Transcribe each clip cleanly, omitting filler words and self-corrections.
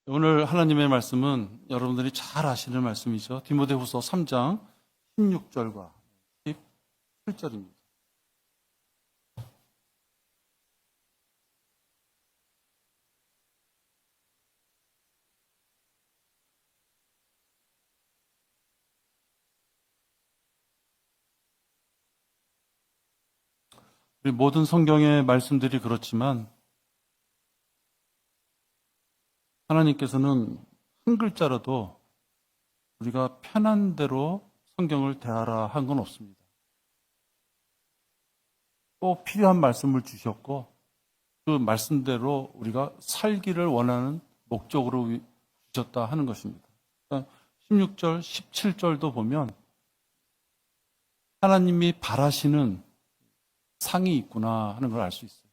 오늘 하나님의 말씀은 여러분들이 잘 아시는 말씀이죠. 디모데후서 3장 16절과 17절입니다. 우리 모든 성경의 말씀들이 그렇지만 하나님께서는 한 글자라도 우리가 편한 대로 성경을 대하라 한 건 없습니다. 꼭 필요한 말씀을 주셨고 그 말씀대로 우리가 살기를 원하는 목적으로 주셨다 하는 것입니다. 그러니까 16절, 17절도 보면 하나님이 바라시는 상이 있구나 하는 걸 알 수 있어요.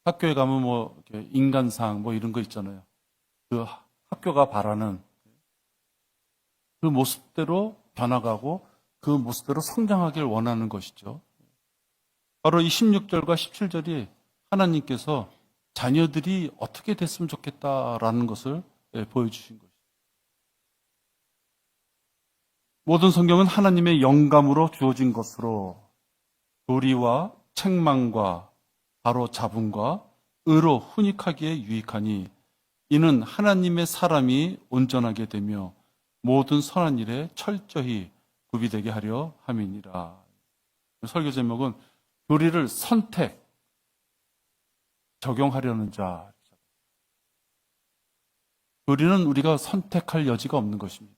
학교에 가면 뭐 인간상 뭐 이런 거 있잖아요. 그 학교가 바라는 그 모습대로 변화가고 그 모습대로 성장하길 원하는 것이죠. 바로 이 16절과 17절이 하나님께서 자녀들이 어떻게 됐으면 좋겠다라는 것을 보여주신 것이죠. 모든 성경은 하나님의 영감으로 주어진 것으로 도리와 책망과 바로 잡음과 의로 훈육하기에 유익하니 이는 하나님의 사람이 온전하게 되며 모든 선한 일에 철저히 구비되게 하려 함이니라. 설교 제목은 교리를 선택, 적용하려는 자. 교리는 우리가 선택할 여지가 없는 것입니다.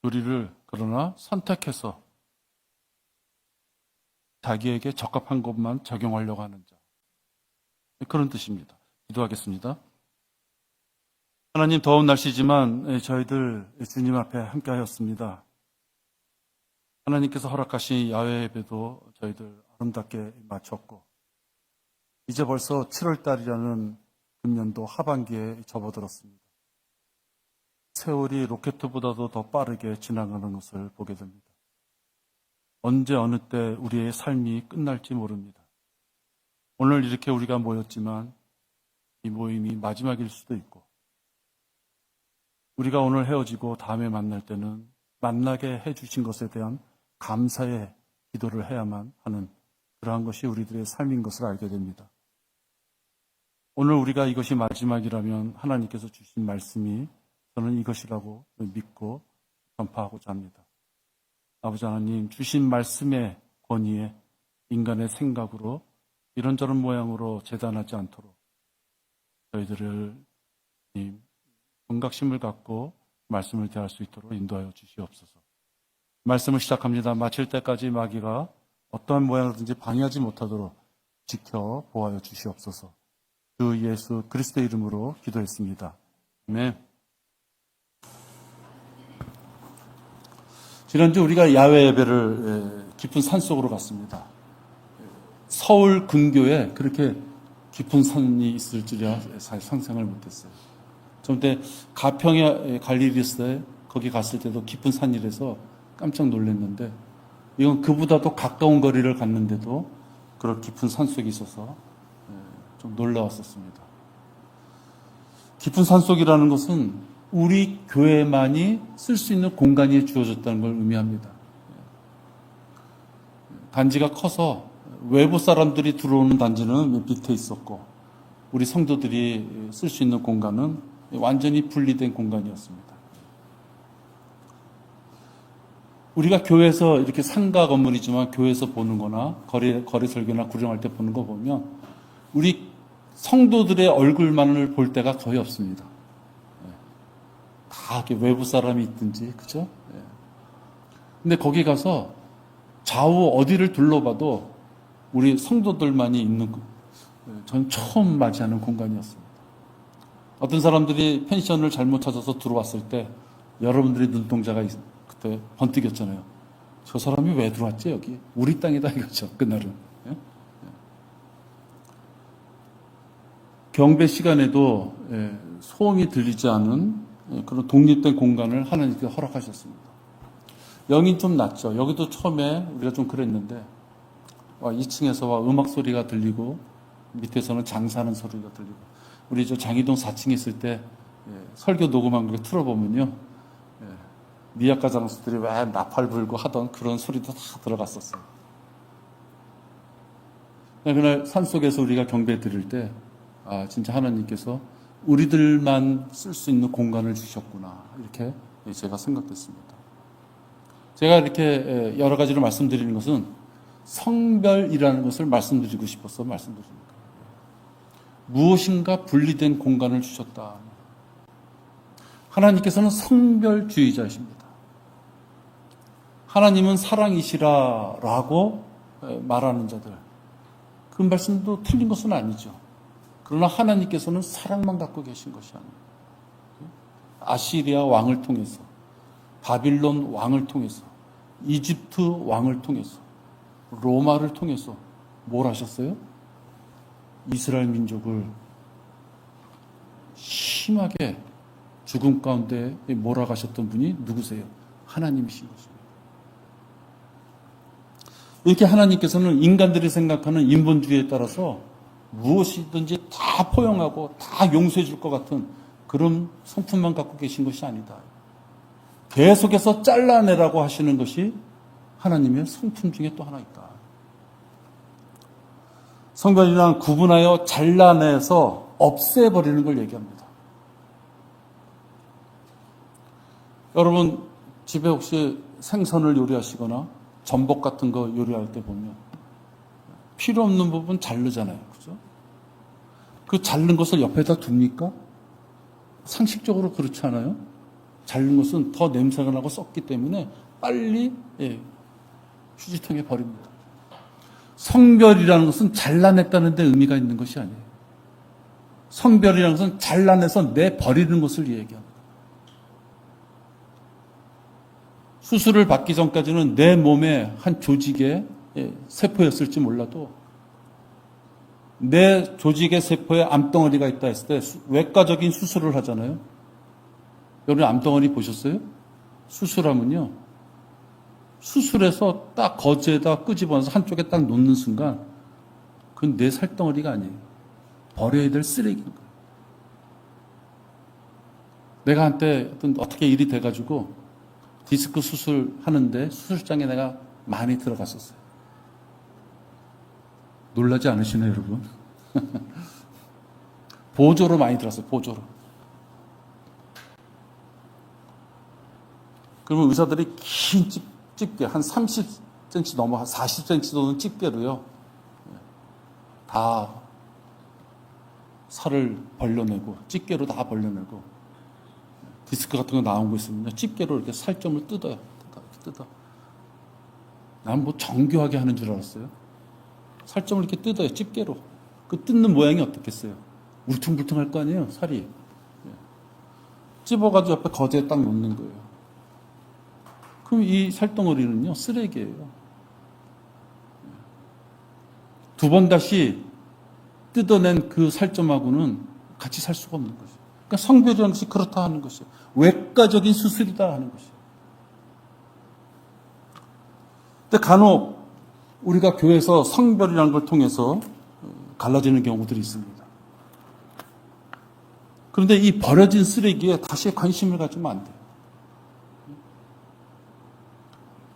교리를 그러나 선택해서 자기에게 적합한 것만 적용하려고 하는 자. 그런 뜻입니다. 기도하겠습니다. 하나님, 더운 날씨지만 저희들 주님 앞에 함께 하였습니다. 하나님께서 허락하신 야외 예배도 저희들 아름답게 마쳤고 이제 벌써 7월 달이라는 금년도 하반기에 접어들었습니다. 세월이 로켓보다도 더 빠르게 지나가는 것을 보게 됩니다. 언제 어느 때 우리의 삶이 끝날지 모릅니다. 오늘 이렇게 우리가 모였지만 이 모임이 마지막일 수도 있고 우리가 오늘 헤어지고 다음에 만날 때는 만나게 해주신 것에 대한 감사의 기도를 해야만 하는 그러한 것이 우리들의 삶인 것을 알게 됩니다. 오늘 우리가 이것이 마지막이라면 하나님께서 주신 말씀이 저는 이것이라고 믿고 전파하고자 합니다. 아버지 하나님, 주신 말씀의 권위에 인간의 생각으로 이런저런 모양으로 재단하지 않도록 저희들을 경각심을 갖고 말씀을 대할 수 있도록 인도하여 주시옵소서. 말씀을 시작합니다. 마칠 때까지 마귀가 어떠한 모양이든지 방해하지 못하도록 지켜 보호하여 주시옵소서. 주 예수 그리스도의 이름으로 기도했습니다. 아멘. 지난주 우리가 야외 예배를 깊은 산속으로 갔습니다. 서울 근교에 그렇게 깊은 산이 있을 줄이야 상상을 못했어요. 좀 때 가평에 갈 일이 있어요. 거기 갔을 때도 깊은 산이라서 깜짝 놀랐는데 이건 그보다도 가까운 거리를 갔는데도 그런 깊은 산속에 있어서 좀 놀라웠었습니다. 깊은 산속이라는 것은 우리 교회만이 쓸 수 있는 공간이 주어졌다는 걸 의미합니다. 단지가 커서 외부 사람들이 들어오는 단지는 밑에 있었고 우리 성도들이 쓸 수 있는 공간은 완전히 분리된 공간이었습니다. 우리가 교회에서 이렇게 상가 건물이지만 교회에서 보는 거나 거리 설교나 구령할 때 보는 거 보면 우리 성도들의 얼굴만을 볼 때가 거의 없습니다. 다 이렇게 외부 사람이 있든지, 그죠? 근데 거기 가서 좌우 어디를 둘러봐도 우리 성도들만이 있는, 전 처음 맞이하는 공간이었습니다. 어떤 사람들이 펜션을 잘못 찾아서 들어왔을 때 여러분들이 눈동자가 그때 번뜩였잖아요. 저 사람이 왜 들어왔지 여기? 우리 땅이다 이거죠. 그날은. 경배 시간에도 소음이 들리지 않은 그런 독립된 공간을 하나님께서 허락하셨습니다. 영이 좀 낮죠. 여기도 처음에 우리가 좀 그랬는데 2층에서 음악 소리가 들리고 밑에서는 장사하는 소리가 들리고, 우리 저 장이동 4층에 있을 때 설교 녹음한 거 틀어보면요, 미약가 장수들이 왜 나팔 불고 하던 그런 소리도 다 들어갔었어요. 그날 산속에서 우리가 경배 드릴 때, 진짜 하나님께서 우리들만 쓸 수 있는 공간을 주셨구나, 이렇게 제가 생각됐습니다. 제가 이렇게 여러 가지로 말씀드리는 것은 성별이라는 것을 말씀드리고 싶어서 말씀드립니다. 무엇인가 분리된 공간을 주셨다. 하나님께서는 성별주의자이십니다. 하나님은 사랑이시라라고 말하는 자들, 그 말씀도 틀린 것은 아니죠. 그러나 하나님께서는 사랑만 갖고 계신 것이 아니에요. 아시리아 왕을 통해서, 바빌론 왕을 통해서, 이집트 왕을 통해서, 로마를 통해서 뭘 하셨어요? 이스라엘 민족을 심하게 죽음 가운데 몰아가셨던 분이 누구세요? 하나님이신 것입니다. 이렇게 하나님께서는 인간들이 생각하는 인본주의에 따라서 무엇이든지 다 포용하고 다 용서해 줄 것 같은 그런 성품만 갖고 계신 것이 아니다. 계속해서 잘라내라고 하시는 것이 하나님의 성품 중에 또 하나 있다. 성별이란 구분하여 잘라내서 없애버리는 걸 얘기합니다. 여러분 집에 혹시 생선을 요리하시거나 전복 같은 거 요리할 때 보면 필요 없는 부분 자르잖아요. 그죠? 그 자른 것을 옆에다 둡니까? 상식적으로 그렇지 않아요? 자른 것은 더 냄새가 나고 썩기 때문에 빨리 휴지통에 버립니다. 성별이라는 것은 잘라냈다는 데 의미가 있는 것이 아니에요. 성별이라는 것은 잘라내서 내버리는 것을 얘기합니다. 수술을 받기 전까지는 내 몸의 한 조직의 세포였을지 몰라도 내 조직의 세포에 암덩어리가 있다 했을 때 외과적인 수술을 하잖아요. 여러분 암덩어리 보셨어요? 수술하면요, 수술해서 딱 거즈에다 끄집어내서 한쪽에 딱 놓는 순간 그건 내 살덩어리가 아니에요. 버려야 될 쓰레기인 거예요. 내가 한때 어떻게 일이 돼가지고 디스크 수술하는데 수술장에 내가 많이 들어갔었어요. 놀라지 않으시나요, 여러분? 보조로 많이 들었어요, 보조로. 그러면 의사들이 긴 집게, 한 30cm 넘어, 한 40cm 도는 집게로요, 다 살을 벌려내고, 집게로 다 벌려내고, 디스크 같은 거 나온 거 있으면요, 집게로 이렇게 살점을 뜯어요. 뜯어. 난 뭐 정교하게 하는 줄 알았어요. 살점을 이렇게 뜯어요, 집게로. 그 뜯는 모양이 어떻겠어요? 울퉁불퉁할 거 아니에요, 살이. 찝어가지고 옆에 거즈에 딱 놓는 거예요. 그럼 이 살덩어리는요, 쓰레기예요. 두 번 다시 뜯어낸 그 살점하고는 같이 살 수가 없는 거죠. 그러니까 성별이라는 것이 그렇다 하는 것이에요. 외과적인 수술이다 하는 것이에요. 근데 간혹 우리가 교회에서 성별이라는 걸 통해서 갈라지는 경우들이 있습니다. 그런데 이 버려진 쓰레기에 다시 관심을 가지면 안 돼요.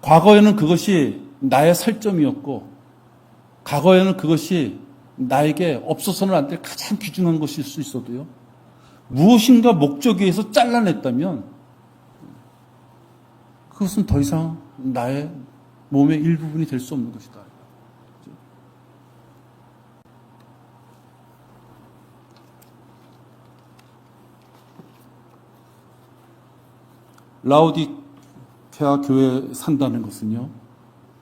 과거에는 그것이 나의 살점이었고, 과거에는 그것이 나에게 없어서는 안 될 가장 귀중한 것일 수 있어도요, 무엇인가 목적에 의해서 잘라냈다면 그것은 더 이상 나의 몸의 일부분이 될 수 없는 것이다. 라오디케아 교회에 산다는 것은요,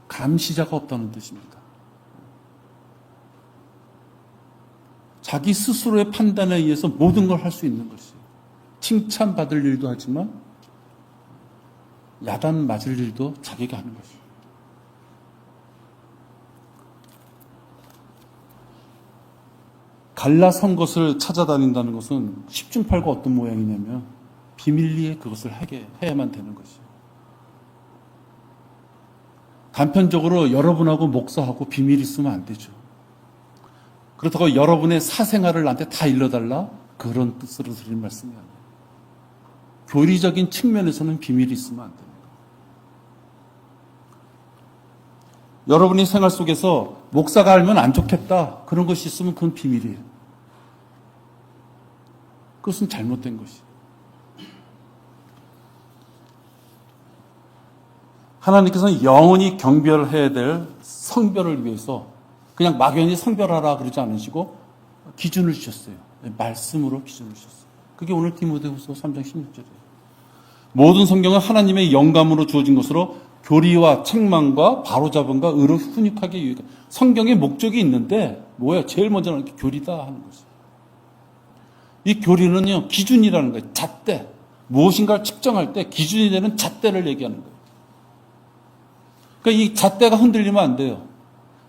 감시자가 없다는 뜻입니다. 자기 스스로의 판단에 의해서 모든 걸 할 수 있는 것이에요. 칭찬받을 일도 하지만 야단 맞을 일도 자기가 하는 것이에요. 갈라선 것을 찾아다닌다는 것은 10중 8구 어떤 모양이냐면 비밀리에 그것을 해야만 되는 것이에요. 단편적으로 여러분하고 목사하고 비밀이 있으면 안 되죠. 그렇다고 여러분의 사생활을 나한테 다 일러달라? 그런 뜻으로 드리는 말씀이 아니에요. 교리적인 측면에서는 비밀이 있으면 안 됩니다. 여러분이 생활 속에서 목사가 알면 안 좋겠다, 그런 것이 있으면 그건 비밀이에요. 그것은 잘못된 것이에요. 하나님께서는 영원히 경별해야 될 성별을 위해서 그냥 막연히 성별하라 그러지 않으시고 기준을 주셨어요. 말씀으로 기준을 주셨어요. 그게 오늘 디모데후서 3장 16절이에요. 모든 성경은 하나님의 영감으로 주어진 것으로 교리와 책망과 바로잡음과 의로 훈육하게 유익. 성경에 목적이 있는데 뭐야? 제일 먼저 나오는 게 교리다 하는 거죠. 이 교리는요, 기준이라는 거예요. 잣대. 무엇인가를 측정할 때 기준이 되는 잣대를 얘기하는 거예요. 그러니까 이 잣대가 흔들리면 안 돼요.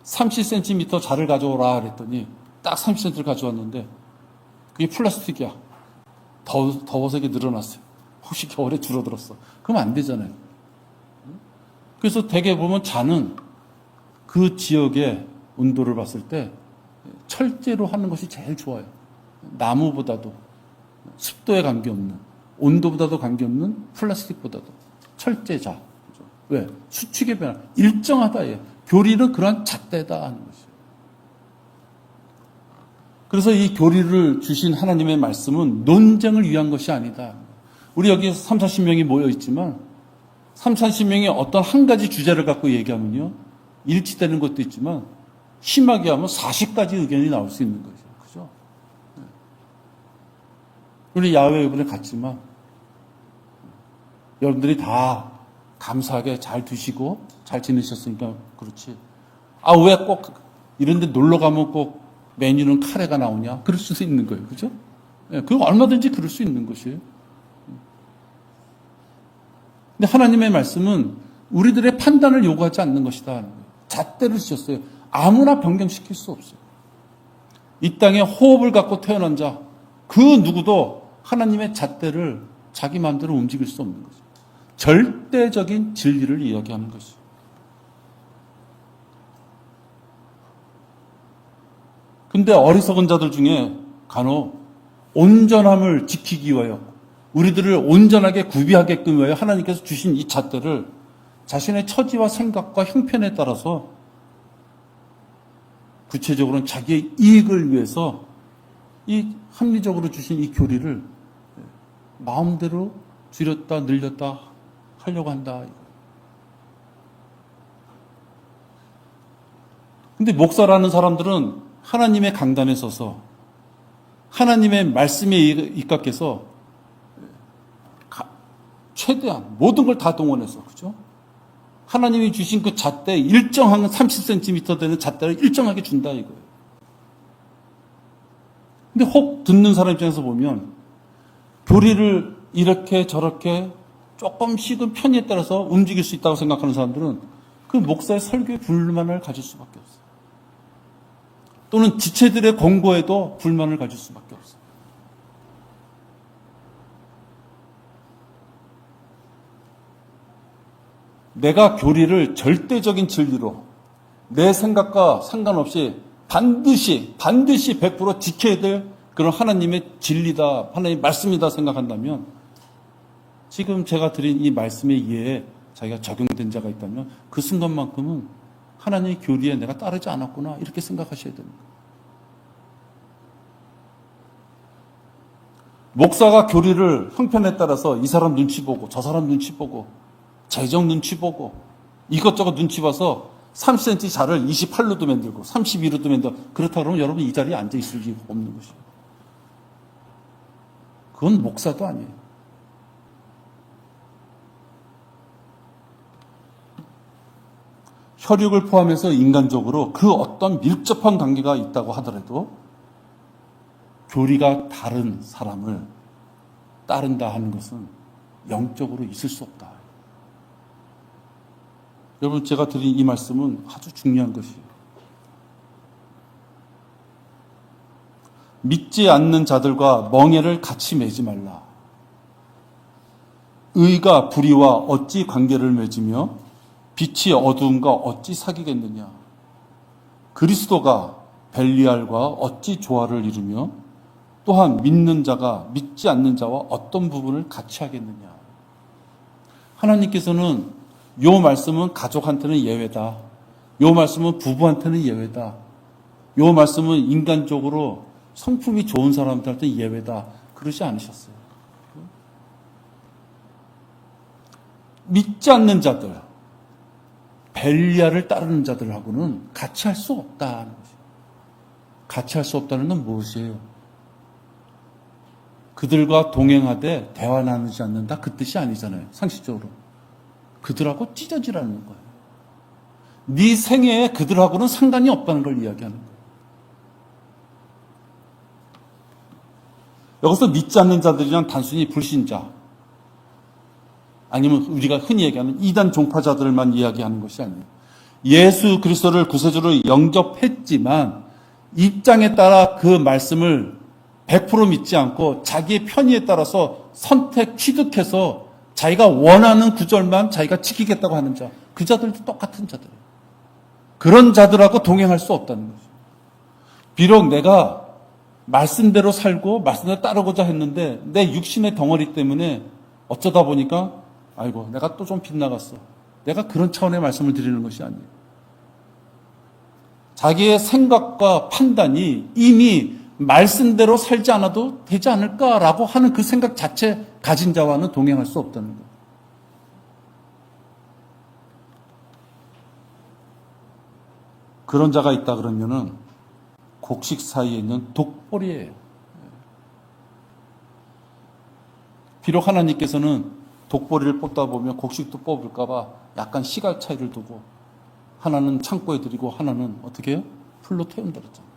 30cm 자를 가져오라 그랬더니 딱 30cm를 가져왔는데 그게 플라스틱이야. 더워서 이게 늘어났어요. 혹시 겨울에 줄어들었어. 그럼 안 되잖아요. 그래서 대개 보면 자는 그 지역의 온도를 봤을 때 철제로 하는 것이 제일 좋아요. 나무보다도 습도에 관계없는, 온도보다도 관계없는 플라스틱보다도 철제자. 왜? 수축의 변화. 일정하다. 예. 교리는 그러한 잣대다 하는 것이에요. 그래서 이 교리를 주신 하나님의 말씀은 논쟁을 위한 것이 아니다. 우리 여기 3, 40명이 모여 있지만 3, 40명이 어떤 한 가지 주제를 갖고 얘기하면요, 일치되는 것도 있지만 심하게 하면 40가지 의견이 나올 수 있는 거죠. 그죠? 우리 야외 이번에 갔지만 여러분들이 다 감사하게 잘 드시고 잘 지내셨으니까 그렇지. 아, 왜 꼭 이런 데 놀러 가면 꼭 메뉴는 카레가 나오냐? 그럴 수도 있는 거예요. 그죠? 예, 그거 얼마든지 그럴 수 있는 것이에요. 근데 하나님의 말씀은 우리들의 판단을 요구하지 않는 것이다. 잣대를 주셨어요. 아무나 변경시킬 수 없어요. 이 땅에 호흡을 갖고 태어난 자, 그 누구도 하나님의 잣대를 자기 마음대로 움직일 수 없는 거죠. 절대적인 진리를 이야기하는 것이죠. 근데 어리석은 자들 중에 간혹 온전함을 지키기 위하여, 우리들을 온전하게 구비하게끔 위하여 하나님께서 주신 이 잣대를 자신의 처지와 생각과 형편에 따라서, 구체적으로는 자기의 이익을 위해서 이 합리적으로 주신 이 교리를 마음대로 줄였다 늘렸다 하려고 한다. 근데 목사라는 사람들은 하나님의 강단에 서서 하나님의 말씀에 입각해서 최대한 모든 걸 다 동원해서, 그죠? 하나님이 주신 그 잣대, 일정한 30cm 되는 잣대를 일정하게 준다 이거예요. 근데 혹 듣는 사람 입장에서 보면 교리를 이렇게 저렇게 조금씩은 편의에 따라서 움직일 수 있다고 생각하는 사람들은 그 목사의 설교에 불만을 가질 수밖에 없어요. 또는 지체들의 권고에도 불만을 가질 수밖에 없어요. 내가 교리를 절대적인 진리로 내 생각과 상관없이 반드시 100% 지켜야 될 그런 하나님의 진리다, 하나님의 말씀이다 생각한다면, 지금 제가 드린 이 말씀의 이해에 자기가 적용된 자가 있다면 그 순간만큼은 하나님의 교리에 내가 따르지 않았구나 이렇게 생각하셔야 됩니다. 목사가 교리를 형편에 따라서 이 사람 눈치 보고 저 사람 눈치 보고 재정 눈치 보고 이것저것 눈치 봐서 30cm 자를 28로도 만들고 32로도 만들고 그렇다 그러면 여러분 이 자리에 앉아 있을 이유가 없는 것이에요. 그건 목사도 아니에요. 혈육을 포함해서 인간적으로 그 어떤 밀접한 관계가 있다고 하더라도 교리가 다른 사람을 따른다 하는 것은 영적으로 있을 수 없다. 여러분, 제가 드린 이 말씀은 아주 중요한 것이에요. 믿지 않는 자들과 멍에를 같이 매지 말라. 의가 불의와 어찌 관계를 맺으며 빛이 어두움과 어찌 사귀겠느냐. 그리스도가 벨리알과 어찌 조화를 이루며 또한 믿는 자가 믿지 않는 자와 어떤 부분을 같이 하겠느냐. 하나님께서는 요 말씀은 가족한테는 예외다. 요 말씀은 부부한테는 예외다. 요 말씀은 인간적으로 성품이 좋은 사람들한테 예외다. 그러지 않으셨어요. 믿지 않는 자들, 벨리알을 따르는 자들하고는 같이 할 수 없다는 거죠. 같이 할 수 없다는 건 무엇이에요? 그들과 동행하되 대화 나누지 않는다? 그 뜻이 아니잖아요. 상식적으로. 그들하고 찢어지라는 거예요. 네 생애에 그들하고는 상관이 없다는 걸 이야기하는 거예요. 여기서 믿지 않는 자들이란 단순히 불신자, 아니면 우리가 흔히 얘기하는 이단 종파자들만 이야기하는 것이 아니에요. 예수 그리스도를 구세주로 영접했지만 입장에 따라 그 말씀을 100% 믿지 않고 자기의 편의에 따라서 선택, 취득해서 자기가 원하는 구절만 자기가 지키겠다고 하는 자, 그 자들도 똑같은 자들이에요. 그런 자들하고 동행할 수 없다는 거죠. 비록 내가 말씀대로 살고 말씀대로 따르고자 했는데 내 육신의 덩어리 때문에 어쩌다 보니까 아이고 내가 또 좀 빗나갔어. 내가 그런 차원의 말씀을 드리는 것이 아니에요. 자기의 생각과 판단이 이미 말씀대로 살지 않아도 되지 않을까라고 하는 그 생각 자체 가진 자와는 동행할 수 없다는 거예요. 그런 자가 있다 그러면은 곡식 사이에 있는 독보리예요. 비록 하나님께서는 독보리를 뽑다 보면 곡식도 뽑을까 봐 약간 시각 차이를 두고 하나는 창고에 들이고 하나는 어떻게 해요? 풀로 태운다 그랬잖아요.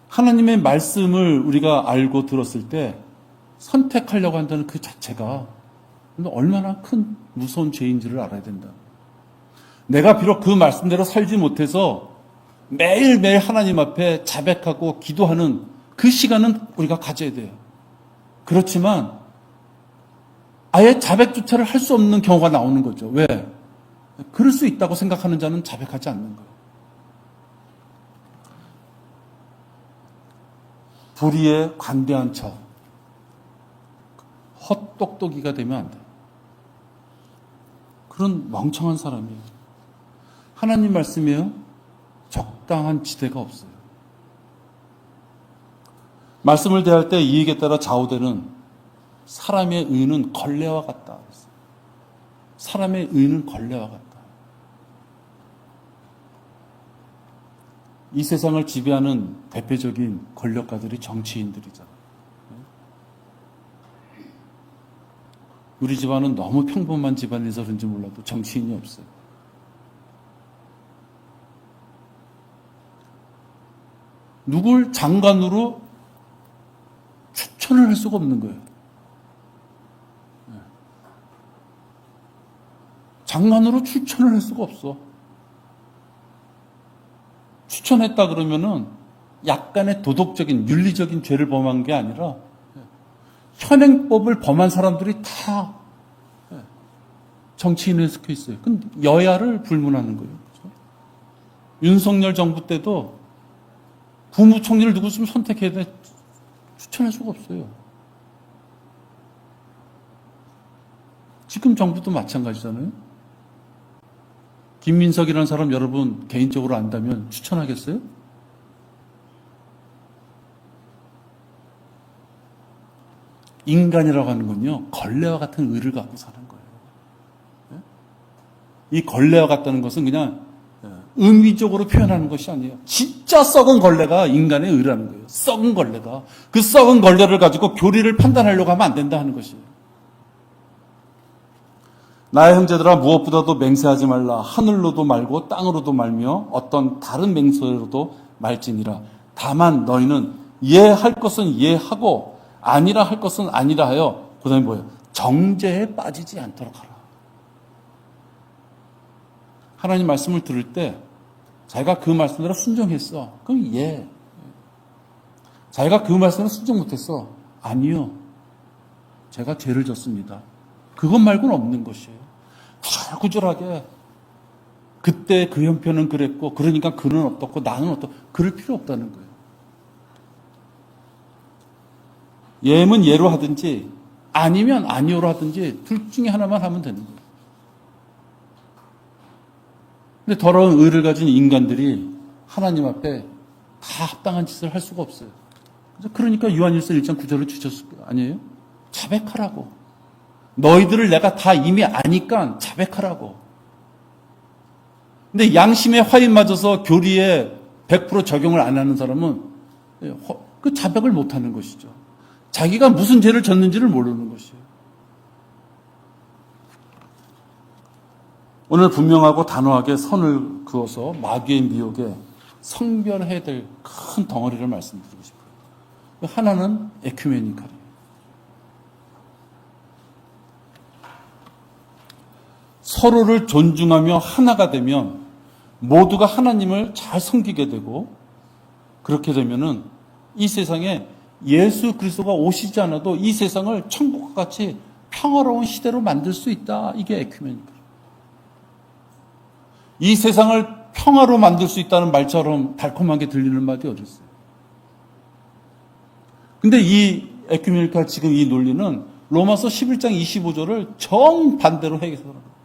하나님의 말씀을 우리가 알고 들었을 때 선택하려고 한다는 그 자체가 얼마나 큰 무서운 죄인지를 알아야 된다. 내가 비록 그 말씀대로 살지 못해서 매일매일 하나님 앞에 자백하고 기도하는 그 시간은 우리가 가져야 돼요. 그렇지만 아예 자백조차를 할 수 없는 경우가 나오는 거죠. 왜? 그럴 수 있다고 생각하는 자는 자백하지 않는 거예요. 불의에 관대한 척, 헛똑똑이가 되면 안 돼요. 그런 멍청한 사람이에요. 하나님 말씀이에요. 적당한 지대가 없어요. 말씀을 대할 때 이익에 따라 좌우되는 사람의 의는 걸레와 같다. 사람의 의는 걸레와 같다. 이 세상을 지배하는 대표적인 권력가들이 정치인들이잖아요. 우리 집안은 너무 평범한 집안에서 그런지 몰라도 정치인이 없어요. 누굴 장관으로 추천을 할 수가 없는 거예요. 장관으로 추천을 할 수가 없어. 추천했다 그러면은 약간의 도덕적인, 윤리적인 죄를 범한 게 아니라 현행법을 범한 사람들이 다 정치인에 속해 있어요. 그럼 여야를 불문하는 거예요. 그렇죠? 윤석열 정부 때도 국무총리를 누구 좀 선택해야 돼. 추천할 수가 없어요. 지금 정부도 마찬가지잖아요. 김민석이라는 사람 여러분 개인적으로 안다면 추천하겠어요? 인간이라고 하는 건요, 걸레와 같은 의를 갖고 사는 거예요. 이 걸레와 같다는 것은 그냥 의미적으로 표현하는 것이 아니에요. 진짜 썩은 걸레가 인간의 의라는 거예요. 썩은 걸레가. 그 썩은 걸레를 가지고 교리를 판단하려고 하면 안 된다 하는 것이에요. 나의 형제들아 무엇보다도 맹세하지 말라. 하늘로도 말고 땅으로도 말며 어떤 다른 맹세로도 말지니라. 다만 너희는 예할 것은 예하고 아니라 할 것은 아니라 하여 그 다음에 뭐예요? 정죄에 빠지지 않도록 하라. 하나님 말씀을 들을 때 자기가 그 말씀대로 순종했어. 그럼 예. 자기가 그 말씀을 순종 못했어. 아니요. 제가 죄를 졌습니다. 그것 말고는 없는 것이에요. 구절구절하게 그때 그 형편은 그랬고 그러니까 그는 어떻고 나는 어떻고 그럴 필요 없다는 거예요. 예면 예로 하든지 아니면 아니오로 하든지 둘 중에 하나만 하면 되는 거예요. 근데 더러운 의를 가진 인간들이 하나님 앞에 다 합당한 짓을 할 수가 없어요. 그러니까 요한일서 1장 9절을 주셨을 거 아니에요? 자백하라고. 너희들을 내가 다 이미 아니까 자백하라고. 근데 양심의 화인 맞아서 교리에 100% 적용을 안 하는 사람은 그 자백을 못 하는 것이죠. 자기가 무슨 죄를 졌는지를 모르는 것이에요. 오늘 분명하고 단호하게 선을 그어서 마귀의 미혹에 성별해야 될 큰 덩어리를 말씀드리고 싶어요. 하나는 에큐메니칼이에요. 서로를 존중하며 하나가 되면 모두가 하나님을 잘 섬기게 되고, 그렇게 되면은 이 세상에 예수 그리스도가 오시지 않아도 이 세상을 천국과 같이 평화로운 시대로 만들 수 있다. 이게 에큐메니칼. 이 세상을 평화로 만들 수 있다는 말처럼 달콤하게 들리는 말이 어디 있어요? 근데 이 에큐메니칼 지금 이 논리는 로마서 11장 25절을 정반대로 해석합니다.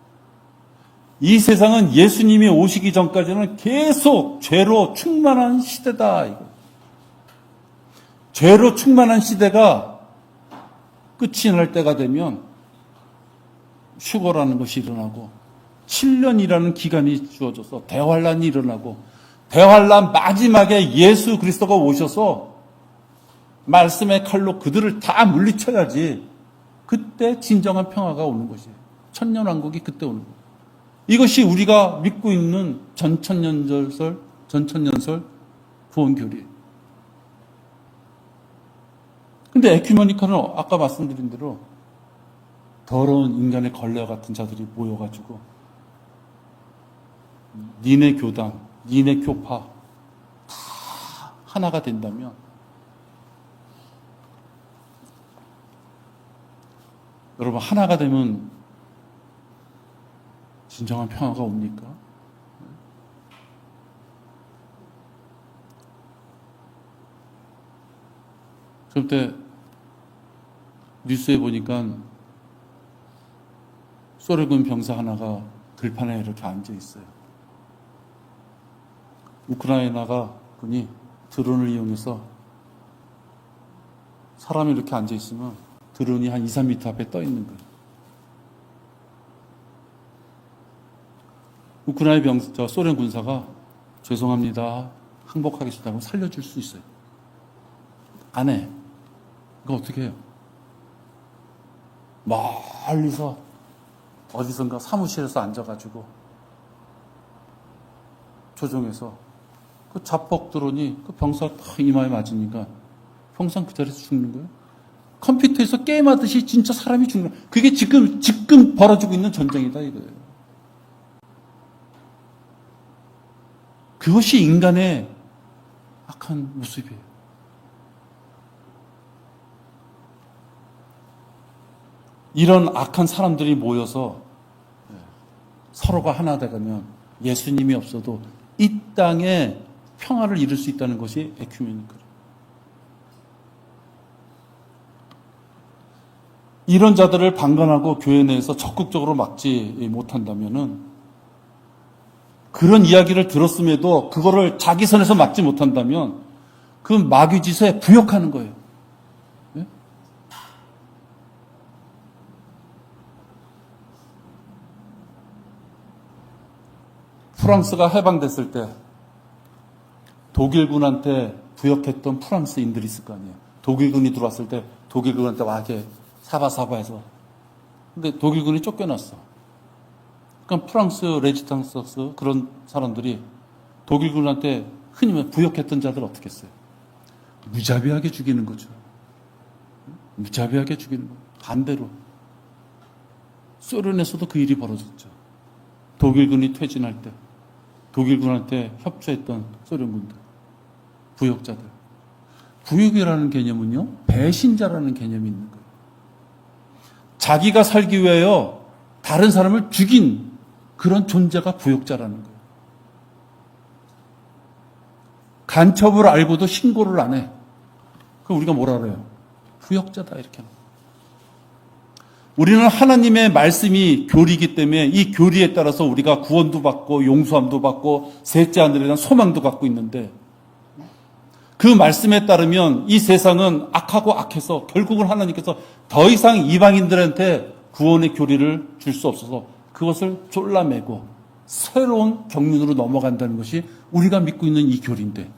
이 세상은 예수님이 오시기 전까지는 계속 죄로 충만한 시대다. 이거. 죄로 충만한 시대가 끝이 날 때가 되면 휴거라는 것이 일어나고 7년이라는 기간이 주어져서 대환란이 일어나고 대환란 마지막에 예수 그리스도가 오셔서 말씀의 칼로 그들을 다 물리쳐야지 그때 진정한 평화가 오는 것이에요. 천년왕국이 그때 오는 거예요. 이것이 우리가 믿고 있는 전천년설 구원교리예요. 근데 에큐메니칼은 아까 말씀드린 대로 더러운 인간의 걸레와 같은 자들이 모여가지고 니네 교단, 니네 교파 다 하나가 된다면 여러분 하나가 되면 진정한 평화가 옵니까? 그때 뉴스에 보니까 소련군 병사 하나가 들판에 이렇게 앉아 있어요. 우크라이나가 군이 드론을 이용해서 사람이 이렇게 앉아 있으면 드론이 한 2, 3m 앞에 떠 있는 거예요. 우크라이나 소련 군사가 죄송합니다. 항복하겠습니다 하고 살려줄 수 있어요. 안 해. 그거 어떻게 해요? 멀리서 어디선가 사무실에서 앉아가지고 조종해서 그 자폭 드론이 그 병사 딱 이마에 맞으니까 평생 그 자리에서 죽는 거예요. 컴퓨터에서 게임하듯이 진짜 사람이 죽는 거예요. 그게 지금 벌어지고 있는 전쟁이다 이거예요. 그것이 인간의 악한 모습이에요. 이런 악한 사람들이 모여서 서로가 하나 되면 예수님이 없어도 이 땅에 평화를 이룰 수 있다는 것이 에큐메니칼. 이런 자들을 방관하고 교회 내에서 적극적으로 막지 못한다면은 그런 이야기를 들었음에도 그거를 자기 선에서 막지 못한다면 그 마귀 지세에 부역하는 거예요. 네? 프랑스가 해방됐을 때 독일군한테 부역했던 프랑스인들이 있을 거 아니에요. 독일군이 들어왔을 때 독일군한테 와 이렇게 사바사바해서 근데 독일군이 쫓겨났어. 그러니까 프랑스 레지탕스 그런 사람들이 독일군한테 흔히 말해 부역했던 자들 어떻게 했어요? 무자비하게 죽이는 거죠. 무자비하게 죽이는 거예요. 반대로 소련에서도 그 일이 벌어졌죠. 독일군이 퇴진할 때 독일군한테 협조했던 소련군들, 부역자들. 부역이라는 개념은요, 배신자라는 개념이 있는 거예요. 자기가 살기 위하여 다른 사람을 죽인 그런 존재가 부역자라는 거예요. 간첩을 알고도 신고를 안 해. 그럼 우리가 뭐라 그래요? 부역자다 이렇게 하는 거예요. 우리는 하나님의 말씀이 교리이기 때문에 이 교리에 따라서 우리가 구원도 받고 용서함도 받고 셋째 하늘에 대한 소망도 갖고 있는데 그 말씀에 따르면 이 세상은 악하고 악해서 결국은 하나님께서 더 이상 이방인들한테 구원의 교리를 줄 수 없어서 그것을 졸라매고 새로운 경륜으로 넘어간다는 것이 우리가 믿고 있는 이 교리인데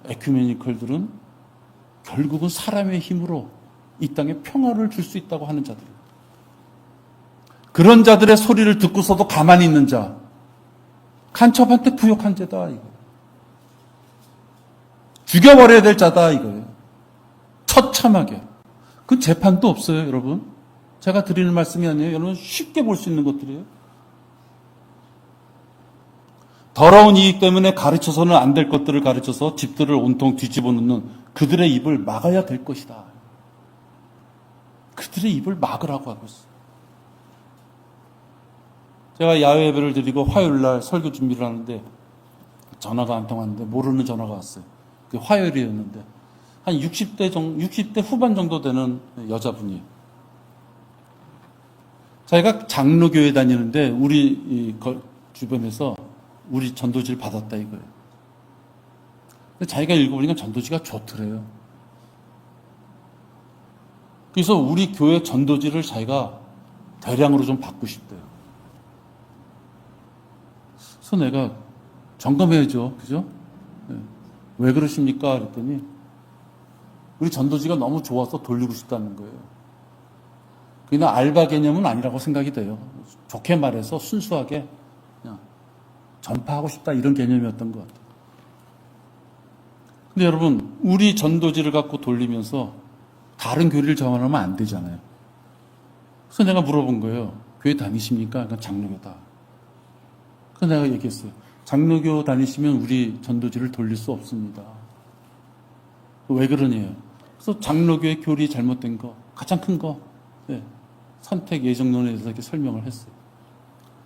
에큐메니컬들은 결국은 사람의 힘으로 이 땅에 평화를 줄 수 있다고 하는 자들. 그런 자들의 소리를 듣고서도 가만히 있는 자. 간첩한테 부역한 자다 이거. 죽여버려야 될 자다 이거예요. 처참하게. 그 재판도 없어요 여러분. 제가 드리는 말씀이 아니에요. 여러분 쉽게 볼 수 있는 것들이에요. 더러운 이익 때문에 가르쳐서는 안 될 것들을 가르쳐서 집들을 온통 뒤집어 놓는 그들의 입을 막아야 될 것이다. 그들의 입을 막으라고 하고 있어요. 제가 야외 예배를 드리고 화요일 날 설교 준비를 하는데 전화가 안 통하는데 모르는 전화가 왔어요. 그 화요일이었는데 한 60대 후반 정도 되는 여자분이 자기가 장로교회 다니는데 우리 주변에서 우리 전도지를 받았다 이거예요. 근데 자기가 읽어보니까 전도지가 좋더래요. 그래서 우리 교회 전도지를 자기가 대량으로 좀 받고 싶대요. 그래서 내가 점검해야죠. 그죠? 네. 왜 그러십니까? 그랬더니 우리 전도지가 너무 좋아서 돌리고 싶다는 거예요. 그냥 알바 개념은 아니라고 생각이 돼요. 좋게 말해서 순수하게 그냥 전파하고 싶다 이런 개념이었던 것 같아요. 근데 여러분 우리 전도지를 갖고 돌리면서 다른 교리를 정하면 안 되잖아요. 그래서 내가 물어본 거예요. 교회 다니십니까? 그러니까 장로교다. 그래서 내가 얘기했어요. 장로교 다니시면 우리 전도지를 돌릴 수 없습니다. 왜 그러냐요? 그래서 장로교의 교리 잘못된 거, 가장 큰 거, 네. 선택 예정론에 대해서 이렇게 설명을 했어요.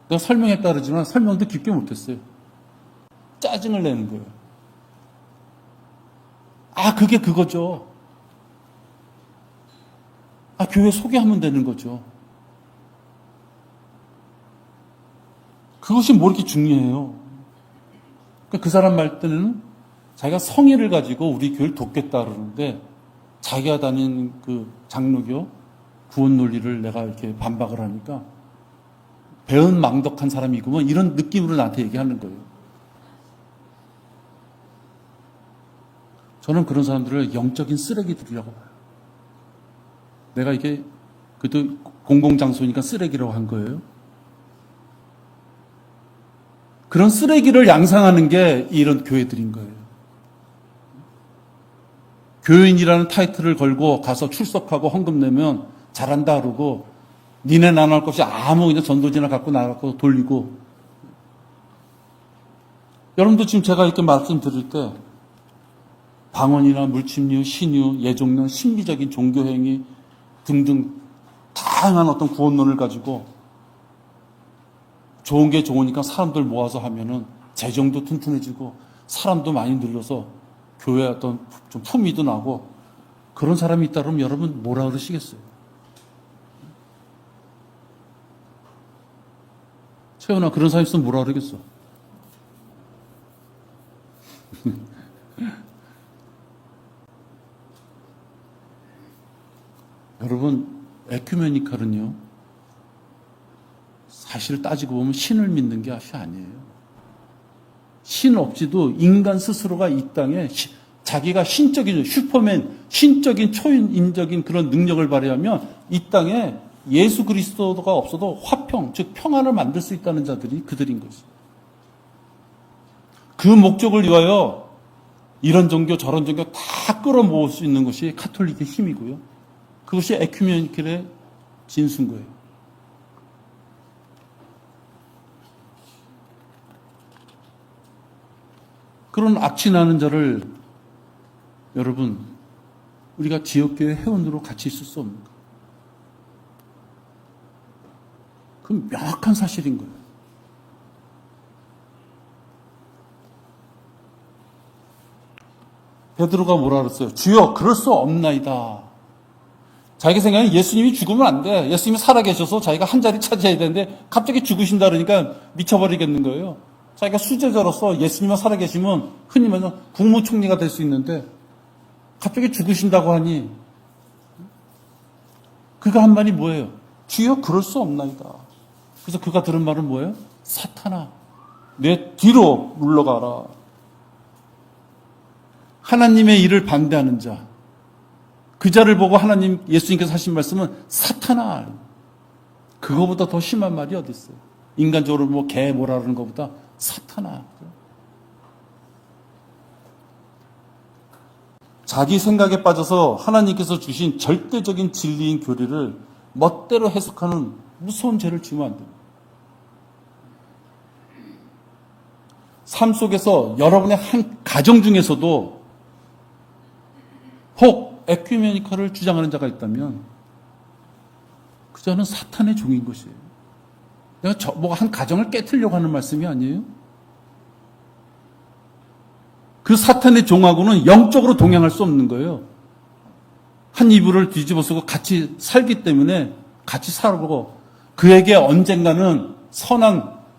내가 설명에 따르지만 설명도 깊게 못했어요. 짜증을 내는 거예요. 아, 그게 그거죠. 아, 교회 소개하면 되는 거죠. 그것이 뭐 이렇게 중요해요. 그러니까 그 사람 말 때는 자기가 성의를 가지고 우리 교회를 돕겠다 그러는데 자기가 다닌 그 장로교 구원 논리를 내가 이렇게 반박을 하니까 배은망덕한 사람이구먼 이런 느낌으로 나한테 얘기하는 거예요. 저는 그런 사람들을 영적인 쓰레기들이라고 봐요. 내가 이게 그래도 공공장소니까 쓰레기라고 한 거예요. 그런 쓰레기를 양상하는 게 이런 교회들인 거예요. 교인이라는 타이틀을 걸고 가서 출석하고 헌금 내면 잘한다 그러고 니네 나눠 할 것이 아무 그냥 전도지나 갖고 나가고 돌리고. 여러분도 지금 제가 이렇게 말씀드릴 때 방언이나 물침류, 신유, 예종론, 신비적인 종교행위 등등 다양한 어떤 구원론을 가지고 좋은 게 좋으니까 사람들 모아서 하면은 재정도 튼튼해지고 사람도 많이 늘려서 교회 어떤 좀 품위도 나고 그런 사람이 있다 그러면 여러분 뭐라 그러시겠어요? 채연아 그런 사람 있으면 뭐라 그러겠어? 여러분 에큐메니컬은요 사실 따지고 보면 신을 믿는 게 아니에요. 신 없이도 인간 스스로가 이 땅에 자기가 신적인 슈퍼맨, 신적인 초인적인 그런 능력을 발휘하면 이 땅에 예수 그리스도가 없어도 화평, 즉 평안을 만들 수 있다는 자들이 그들인 것이죠. 그 목적을 위하여 이런 종교 저런 종교 다 끌어모을 수 있는 것이 카톨릭의 힘이고요. 그것이 에큐메니컬의 진수인 거예요. 그런 악취나는 자를 여러분 우리가 지역교회 회원으로 같이 있을 수 없는 거예요. 그건 명확한 사실인 거예요. 베드로가 뭐라 그랬어요? 주여, 그럴 수 없나이다. 자기 생각엔 예수님이 죽으면 안 돼. 예수님이 살아계셔서 자기가 한 자리 차지해야 되는데 갑자기 죽으신다 그러니까 미쳐버리겠는 거예요. 자기가 수제자로서 예수님만 살아계시면 흔히 말하면 국무총리가 될 수 있는데 갑자기 죽으신다고 하니 그가 한 말이 뭐예요? 주여, 그럴 수 없나이다. 그래서 그가 들은 말은 뭐예요? 사탄아, 내 뒤로 물러가라. 하나님의 일을 반대하는 자, 그 자를 보고 예수님께서 하신 말씀은 사탄아. 그거보다 더 심한 말이 어디 있어요? 인간적으로 뭐 개 뭐라는 것보다 사탄아. 자기 생각에 빠져서 하나님께서 주신 절대적인 진리인 교리를 멋대로 해석하는 무서운 죄를 지으면 안 됩니다. 삶 속에서 여러분의 한 가정 중에서도 혹 에큐메니컬을 주장하는 자가 있다면 그 자는 사탄의 종인 것이에요. 내가 뭐 한 가정을 깨트리려고 하는 말씀이 아니에요. 그 사탄의 종하고는 영적으로 동행할 수 없는 거예요. 한 이불을 뒤집어쓰고 같이 살기 때문에 같이 살고 그에게 언젠가는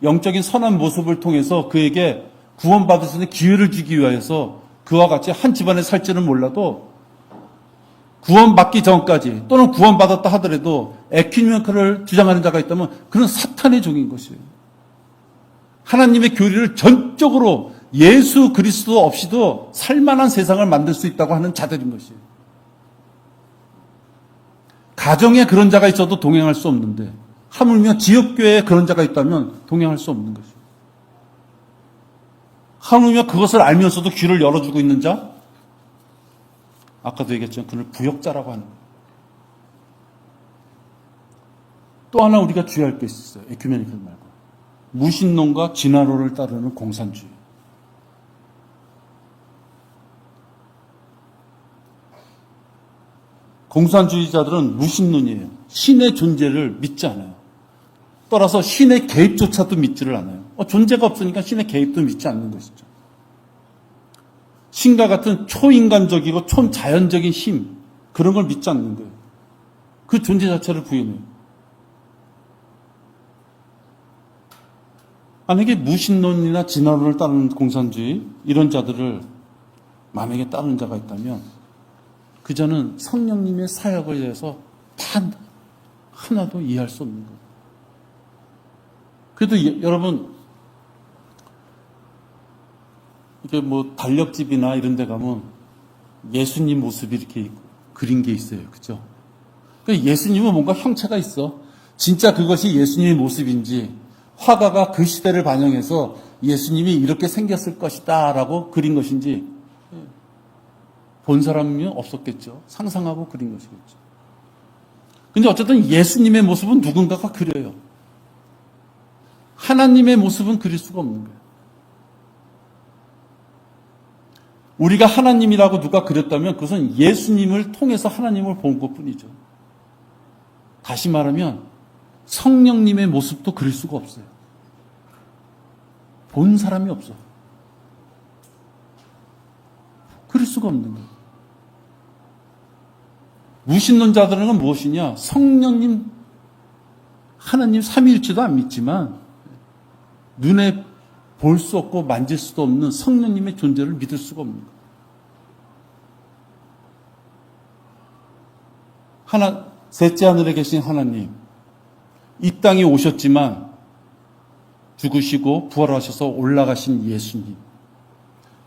영적인 선한 모습을 통해서 그에게 구원받을 수 있는 기회를 주기 위해서 그와 같이 한 집안에 살지는 몰라도 구원받기 전까지 또는 구원받았다 하더라도 에큐메니컬을 주장하는 자가 있다면 그는 사탄의 종인 것이에요. 하나님의 교리를 전적으로 예수 그리스도 없이도 살만한 세상을 만들 수 있다고 하는 자들인 것이에요. 가정에 그런 자가 있어도 동행할 수 없는데 하물며 지역교회에 그런 자가 있다면 동행할 수 없는 것이에요. 하물며 그것을 알면서도 귀를 열어주고 있는 자, 아까도 얘기했지만 그를 부역자라고 하는 거예요. 또 하나 우리가 주의할 게 있어요. 에큐메니컬 말고. 무신론과 진화론을 따르는 공산주의. 공산주의자들은 무신론이에요. 신의 존재를 믿지 않아요. 따라서 신의 개입조차도 믿지를 않아요. 존재가 없으니까 신의 개입도 믿지 않는 것이죠. 신과 같은 초인간적이고 초자연적인 힘, 그런 걸 믿지 않는 거예요. 그 존재 자체를 부인해요. 만약에 무신론이나 진화론을 따르는 공산주의, 이런 자들을 만약에 따르는 자가 있다면 그 자는 성령님의 사역을 위해서 단 하나도 이해할 수 없는 거예요. 그래도 여러분, 이게 뭐 달력집이나 이런 데 가면 예수님 모습이 이렇게 그린 게 있어요. 그죠? 그러니까 예수님은 뭔가 형체가 있어. 진짜 그것이 예수님의 모습인지 화가가 그 시대를 반영해서 예수님이 이렇게 생겼을 것이다 라고 그린 것인지 본 사람이 없었겠죠. 상상하고 그린 것이겠죠. 근데 어쨌든 예수님의 모습은 누군가가 그려요. 하나님의 모습은 그릴 수가 없는 거예요. 우리가 하나님이라고 누가 그렸다면 그것은 예수님을 통해서 하나님을 본 것뿐이죠. 다시 말하면 성령님의 모습도 그릴 수가 없어요. 본 사람이 없어. 그릴 수가 없는 거예요. 무신론자들은 무엇이냐? 성령님, 하나님 삼위일체도 안 믿지만 눈에 볼 수 없고 만질 수도 없는 성령님의 존재를 믿을 수가 없는 거예요. 셋째 하늘에 계신 하나님, 이 땅에 오셨지만 죽으시고 부활하셔서 올라가신 예수님.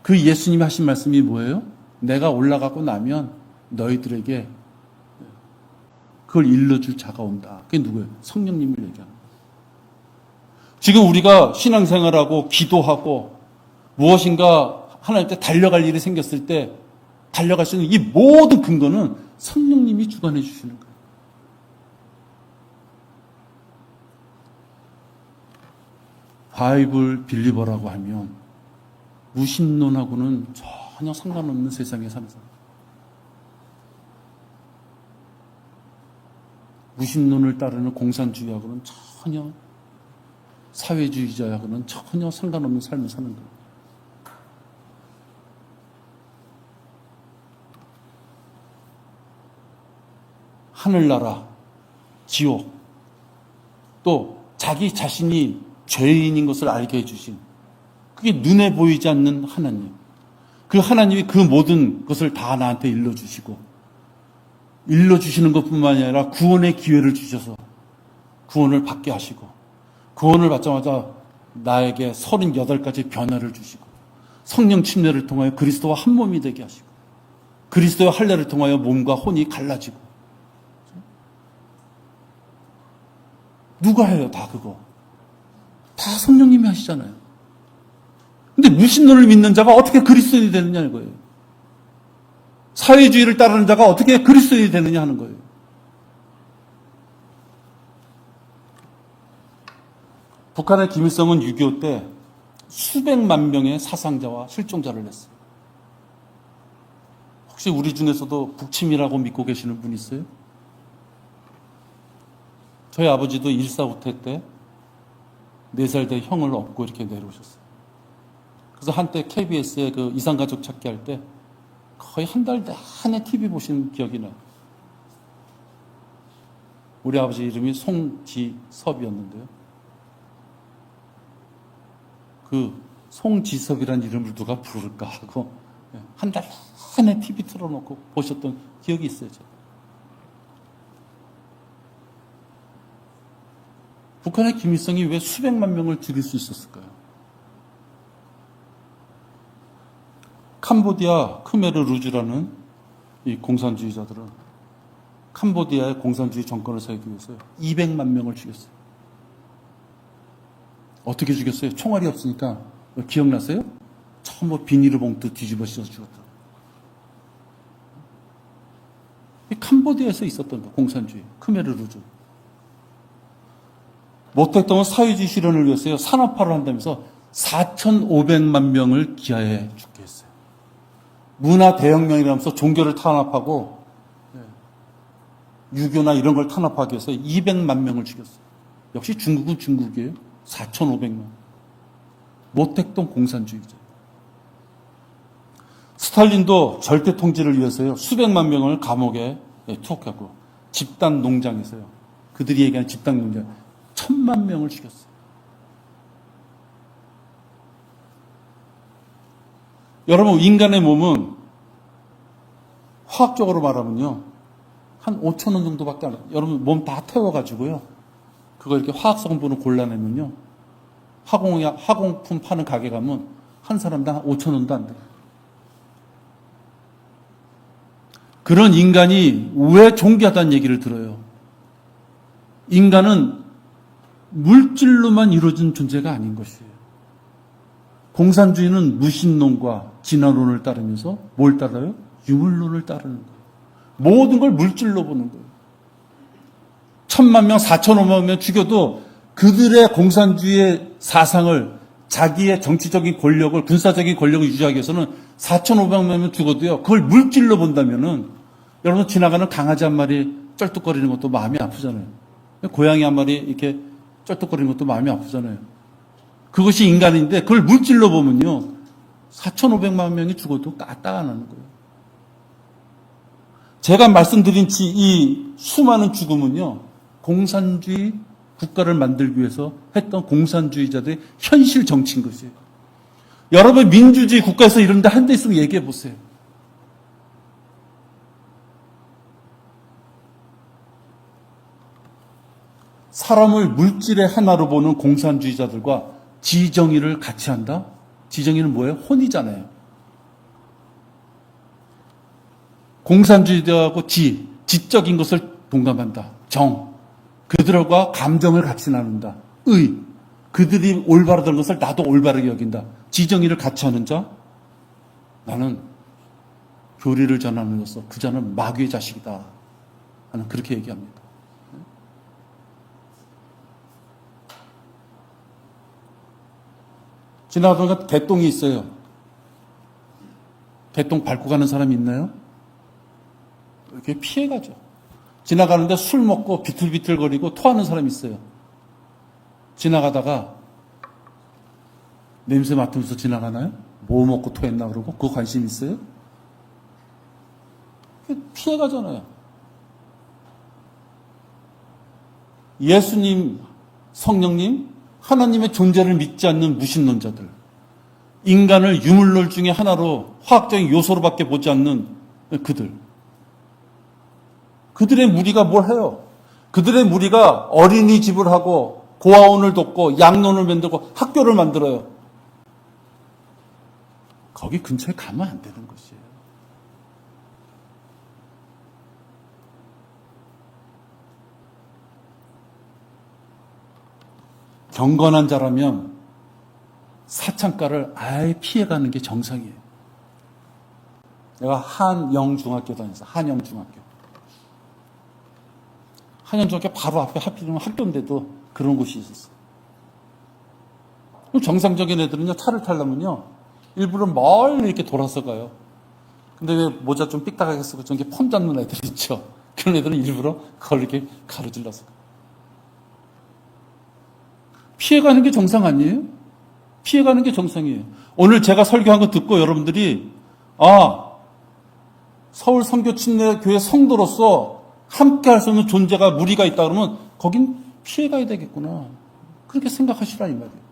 그 예수님이 하신 말씀이 뭐예요? 내가 올라가고 나면 너희들에게 그걸 일러줄 자가 온다. 그게 누구예요? 성령님을 얘기하는 거예요. 지금 우리가 신앙생활하고 기도하고 무엇인가 하나님 때 달려갈 일이 생겼을 때 달려갈 수 있는 이 모든 근거는 성령님이 주관해 주시는 거예요. 바이블 빌리버라고 하면 무신론하고는 전혀 상관없는 세상에 사는 사람. 무신론을 따르는 공산주의하고는 전혀, 사회주의자하고는 전혀 상관없는 삶을 사는 거예요. 하늘나라, 지옥, 또 자기 자신이 죄인인 것을 알게 해주신, 그게 눈에 보이지 않는 하나님, 그 하나님이 그 모든 것을 다 나한테 일러주시고, 일러주시는 것뿐만 아니라 구원의 기회를 주셔서 구원을 받게 하시고, 구원을 받자마자 나에게 38가지 변화를 주시고, 성령 침례를 통하여 그리스도와 한 몸이 되게 하시고, 그리스도의 할례를 통하여 몸과 혼이 갈라지고. 누가 해요? 다 그거. 다 성령님이 하시잖아요. 근데 무신론을 믿는 자가 어떻게 그리스도인이 되느냐 이거예요. 사회주의를 따르는 자가 어떻게 그리스도인이 되느냐 하는 거예요. 북한의 김일성은 6.25 때 수백만 명의 사상자와 실종자를 냈어요. 혹시 우리 중에서도 북침이라고 믿고 계시는 분 있어요? 저희 아버지도 1.4 때 4살 된 형을 업고 이렇게 내려오셨어요. 그래서 한때 KBS에 그 이산가족 찾기 할 때 거의 한 달 내내 TV 보신 기억이 나요. 우리 아버지 이름이 송지섭이었는데요. 그 송지섭이라는 이름을 누가 부를까 하고 한 달 내내 TV 틀어놓고 보셨던 기억이 있어요. 제가. 북한의 김일성이 왜 수백만 명을 죽일 수 있었을까요? 캄보디아 크메르 루즈라는 이 공산주의자들은 캄보디아의 공산주의 정권을 세우기 위해서 200만 명을 죽였어요. 어떻게 죽였어요? 총알이 없으니까. 기억나세요? 처음 비닐을 봉투 뒤집어 씌워서 죽었다. 이 캄보디아에서 있었던 거, 공산주의 크메르 루즈. 모택동은 사회주의 실현을 위해서요, 산업화를 한다면서 4,500만 명을 기하에 죽게 했어요. 문화 대혁명이라면서 종교를 탄압하고 유교나 이런 걸 탄압하기 위해서 200만 명을 죽였어요. 역시 중국은 중국이에요. 4,500만. 모택동 공산주의자. 스탈린도 절대 통제를 위해서요, 수백만 명을 감옥에 투옥하고 집단 농장에서요, 그들이 얘기하는 집단 농장 1,000만 명을 죽였어요. 여러분, 인간의 몸은 화학적으로 말하면요, 한 5,000원 정도밖에 안 해요. 여러분, 몸 다 태워가지고요, 그거 이렇게 화학 성분을 골라내면요, 화공품 파는 가게 가면 한 사람당 5,000원도 안 돼요. 그런 인간이 왜 존귀하다는 얘기를 들어요? 인간은 물질로만 이루어진 존재가 아닌 것이에요. 공산주의는 무신론과 진화론을 따르면서 뭘 따라요? 유물론을 따르는 거예요. 모든 걸 물질로 보는 거예요. 1,000만 명, 4,500만 명 죽여도 그들의 공산주의의 사상을, 자기의 정치적인 권력을, 군사적인 권력을 유지하기 위해서는 4,500만 명 죽어도요, 그걸 물질로 본다면은, 여러분, 지나가는 강아지 한 마리 쩔뚝거리는 것도 마음이 아프잖아요. 고양이 한 마리 이렇게 쩔뚝거리는 것도 마음이 아프잖아요. 그것이 인간인데 그걸 물질로 보면요, 4,500만 명이 죽어도 까딱 안 하는 거예요. 제가 말씀드린 이 수많은 죽음은요, 공산주의 국가를 만들기 위해서 했던 공산주의자들의 현실 정치인 것이에요. 여러분, 민주주의 국가에서 이런 데 한 대 있으면 얘기해 보세요. 사람을 물질의 하나로 보는 공산주의자들과 지정의를 같이 한다? 지정의는 뭐예요? 혼이잖아요. 공산주의자하고 지적인 것을 동감한다. 정. 그들과 감정을 같이 나눈다. 의. 그들이 올바르던 것을 나도 올바르게 여긴다. 지정의를 같이 하는 자? 나는 교리를 전하면서 그 자는 마귀의 자식이다. 나는 그렇게 얘기합니다. 지나가다가 개똥이 있어요. 개똥 밟고 가는 사람이 있나요? 이렇게 피해가죠. 지나가는데 술 먹고 비틀비틀거리고 토하는 사람이 있어요. 지나가다가 냄새 맡으면서 지나가나요? 뭐 먹고 토했나 그러고 그거 관심 있어요? 피해가잖아요. 예수님, 성령님, 하나님의 존재를 믿지 않는 무신론자들, 인간을 유물론 중에 하나로 화학적인 요소로밖에 보지 않는 그들의 무리가 뭘 해요? 그들의 무리가 어린이집을 하고 고아원을 돕고 양론을 만들고 학교를 만들어요. 거기 근처에 가면 안 되는 것이에요. 경건한 자라면 사창가를 아예 피해가는 게 정상이에요. 내가 한영중학교 다녔어요. 한영중학교 바로 앞에 하필이면 학교인데도 그런 곳이 있었어요. 정상적인 애들은요, 차를 타려면요, 일부러 멀리 이렇게 돌아서 가요. 근데 왜 모자 좀 삑딱하게 쓰고 저게 폼 잡는 애들 있죠? 그런 애들은 일부러 그걸 이렇게 가로질러서 가요. 피해가는 게 정상 아니에요? 피해가는 게 정상이에요. 오늘 제가 설교한 거 듣고 여러분들이, 서울 선교침례교회 성도로서 함께 할 수 없는 존재가 무리가 있다 그러면 거긴 피해가야 되겠구나. 그렇게 생각하시라 이 말이에요.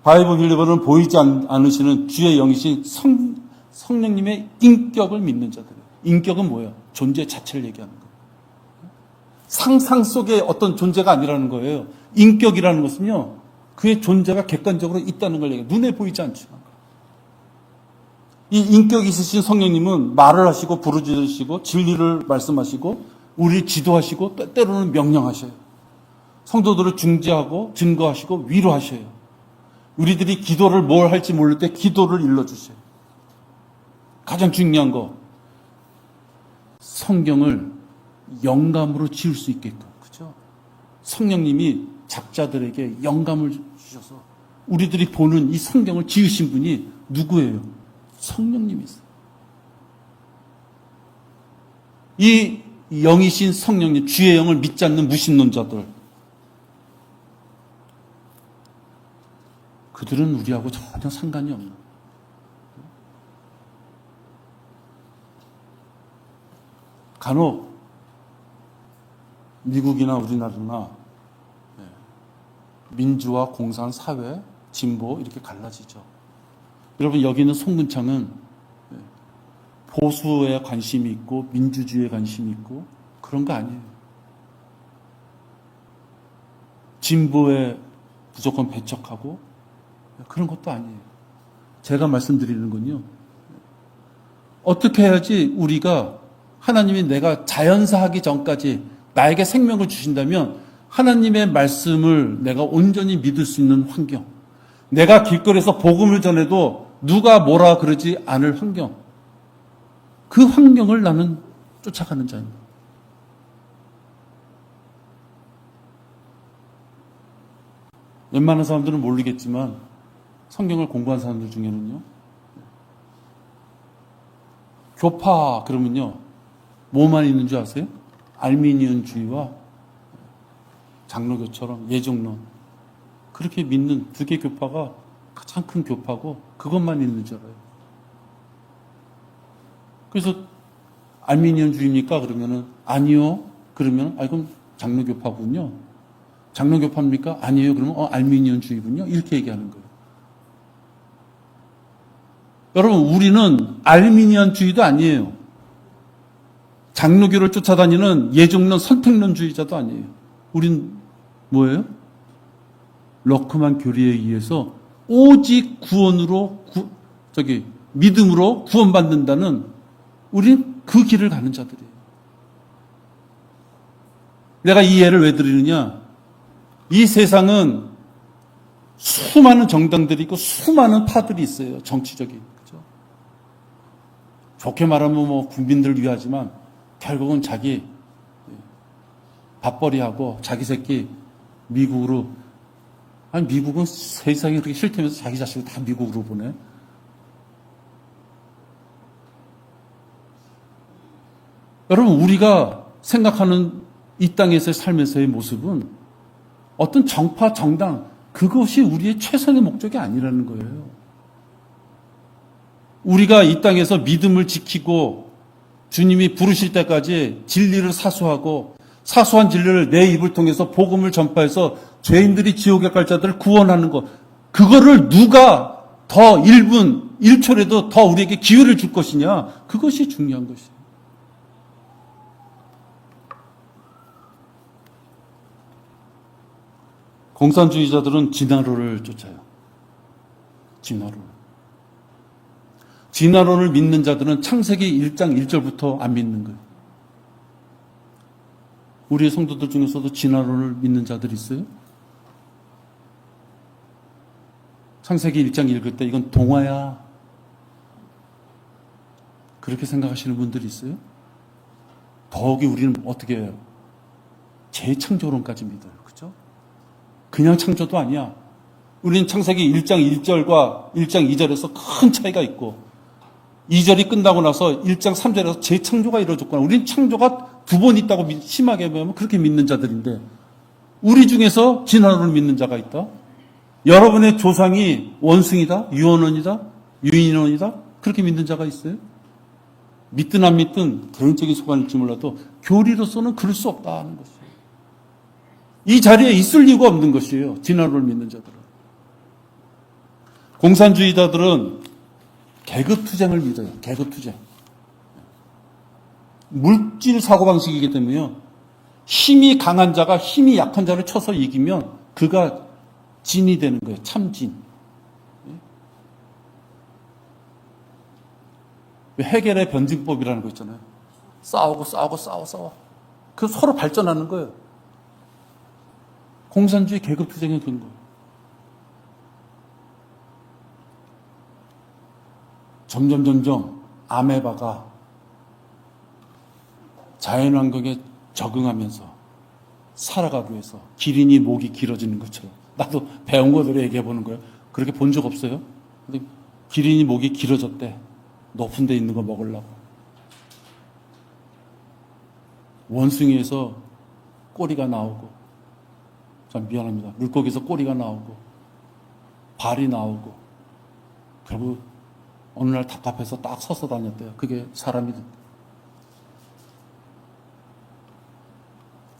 바이브 빌리버는 보이지 않으시는 주의 영이신 성령님의 인격을 믿는 자들이에요. 인격은 뭐예요? 존재 자체를 얘기하는 거예요. 상상 속의 어떤 존재가 아니라는 거예요. 인격이라는 것은요, 그의 존재가 객관적으로 있다는 걸 얘기해요. 눈에 보이지 않지만. 이 인격이 있으신 성령님은 말을 하시고 부르짖으시고 진리를 말씀하시고 우리 지도하시고 때로는 명령하셔요. 성도들을 중재하고 증거하시고 위로하셔요. 우리들이 기도를 뭘 할지 모를 때 기도를 일러주셔요. 가장 중요한 거, 성경을 영감으로 지을 수 있게끔, 그죠? 성령님이 작자들에게 영감을 주셔서 우리들이 보는 이 성경을 지으신 분이 누구예요? 성령님이세요. 이 영이신 성령님, 주의 영을 믿지 않는 무신론자들, 그들은 우리하고 전혀 상관이 없는. 간혹 미국이나 우리나라나 민주화, 공산, 사회, 진보 이렇게 갈라지죠. 여러분, 여기 있는 송근창은 보수에 관심이 있고 민주주의에 관심이 있고 그런 거 아니에요. 진보에 무조건 배척하고 그런 것도 아니에요. 제가 말씀드리는 건요, 어떻게 해야지 우리가 하나님이 내가 자연사 하기 전까지 나에게 생명을 주신다면 하나님의 말씀을 내가 온전히 믿을 수 있는 환경, 내가 길거리에서 복음을 전해도 누가 뭐라 그러지 않을 환경, 그 환경을 나는 쫓아가는 자입니다. 웬만한 사람들은 모르겠지만 성경을 공부한 사람들 중에는요, 교파 그러면요 뭐만 있는 줄 아세요? 알미니언주의와 장로교처럼 예정론, 그렇게 믿는 두 개 교파가 가장 큰 교파고 그것만 있는 줄 알아요. 그래서 알미니언주의입니까? 그러면은 아니요. 그러면 그럼 장로교파군요. 장로교파입니까? 아니에요. 그러면 알미니언주의군요. 이렇게 얘기하는 거예요. 여러분, 우리는 알미니언주의도 아니에요. 장로교를 쫓아다니는 예정론 선택론주의자도 아니에요. 우린 뭐예요? 러크만 교리에 의해서 오직 구원으로 믿음으로 구원받는다는, 우린 그 길을 가는 자들이에요. 내가 이 예를 왜 드리느냐? 이 세상은 수많은 정당들이 있고 수많은 파들이 있어요. 정치적인. 그죠? 좋게 말하면 뭐 국민들을 위하지만 결국은 자기 밥벌이하고 자기 새끼 미국으로, 미국은 세상이 그렇게 싫다면서 자기 자식을 다 미국으로 보내. 여러분, 우리가 생각하는 이 땅에서의 삶에서의 모습은 어떤 정파, 정당, 그것이 우리의 최선의 목적이 아니라는 거예요. 우리가 이 땅에서 믿음을 지키고 주님이 부르실 때까지 진리를 사수하고 사수한 진리를 내 입을 통해서 복음을 전파해서 죄인들이 지옥에 갈 자들을 구원하는 것, 그거를 누가 더 1분, 1초라도 더 우리에게 기회를 줄 것이냐, 그것이 중요한 것이에요. 공산주의자들은 진화론을 쫓아요. 진화론. 진화론을 믿는 자들은 창세기 1장 1절부터 안 믿는 거예요. 우리의 성도들 중에서도 진화론을 믿는 자들이 있어요? 창세기 1장 읽을 때 이건 동화야, 그렇게 생각하시는 분들이 있어요? 더욱이 우리는 어떻게 해요? 재창조론까지 믿어요. 그죠? 그냥 창조도 아니야. 우리는 창세기 1장 1절과 1장 2절에서 큰 차이가 있고 2절이 끝나고 나서 1장 3절에서 재창조가 이루어졌구나. 우리는 창조가 두 번 있다고 심하게 보면 그렇게 믿는 자들인데, 우리 중에서 진화론을 믿는 자가 있다. 여러분의 조상이 원숭이다, 유언원이다, 유인원이다, 그렇게 믿는 자가 있어요? 믿든 안 믿든 개인적인 소관일지 몰라도 교리로서는 그럴 수 없다 하는 것이에요. 이 자리에 있을 이유가 없는 것이에요. 진화론을 믿는 자들은. 공산주의자들은 계급투쟁을 믿어요. 계급투쟁. 물질 사고방식이기 때문에요. 힘이 강한 자가 힘이 약한 자를 쳐서 이기면 그가 진이 되는 거예요. 참진. 해겔의 변증법이라는 거 있잖아요. 싸워. 그 서로 발전하는 거예요. 공산주의 계급투쟁의 근거. 점점 아메바가 자연환경에 적응하면서 살아가기 위해서 기린이 목이 길어지는 것처럼, 나도 배운 거대로 얘기해 보는 거예요. 그렇게 본 적 없어요? 근데 기린이 목이 길어졌대. 높은 데 있는 거 먹으려고. 원숭이에서 꼬리가 나오고, 참 미안합니다. 물고기에서 꼬리가 나오고 발이 나오고, 결국 어느 날 답답해서 딱 서서 다녔대요. 그게 사람이 됐대.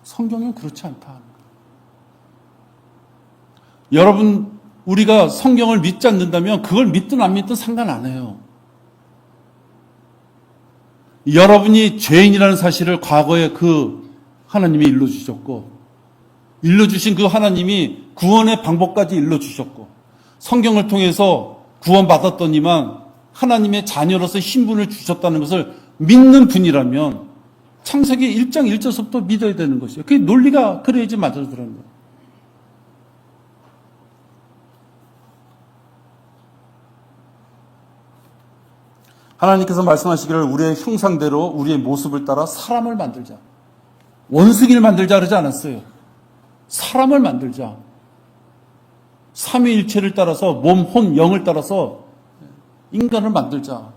성경은 그렇지 않다 하는 거예요. 여러분, 우리가 성경을 믿지 않는다면 그걸 믿든 안 믿든 상관 안 해요. 여러분이 죄인이라는 사실을 과거에 그 하나님이 일러주셨고, 일러주신 그 하나님이 구원의 방법까지 일러주셨고, 성경을 통해서 구원받았더니만 하나님의 자녀로서 신분을 주셨다는 것을 믿는 분이라면 창세기 1장 1절부터 믿어야 되는 것이에요. 그게 논리가 그래야지 맞아들어는 거예요. 하나님께서 말씀하시기를 우리의 형상대로 우리의 모습을 따라 사람을 만들자. 원숭이를 만들자 그러지 않았어요. 사람을 만들자. 삼위일체를 따라서 몸, 혼, 영을 따라서 인간을 만들자.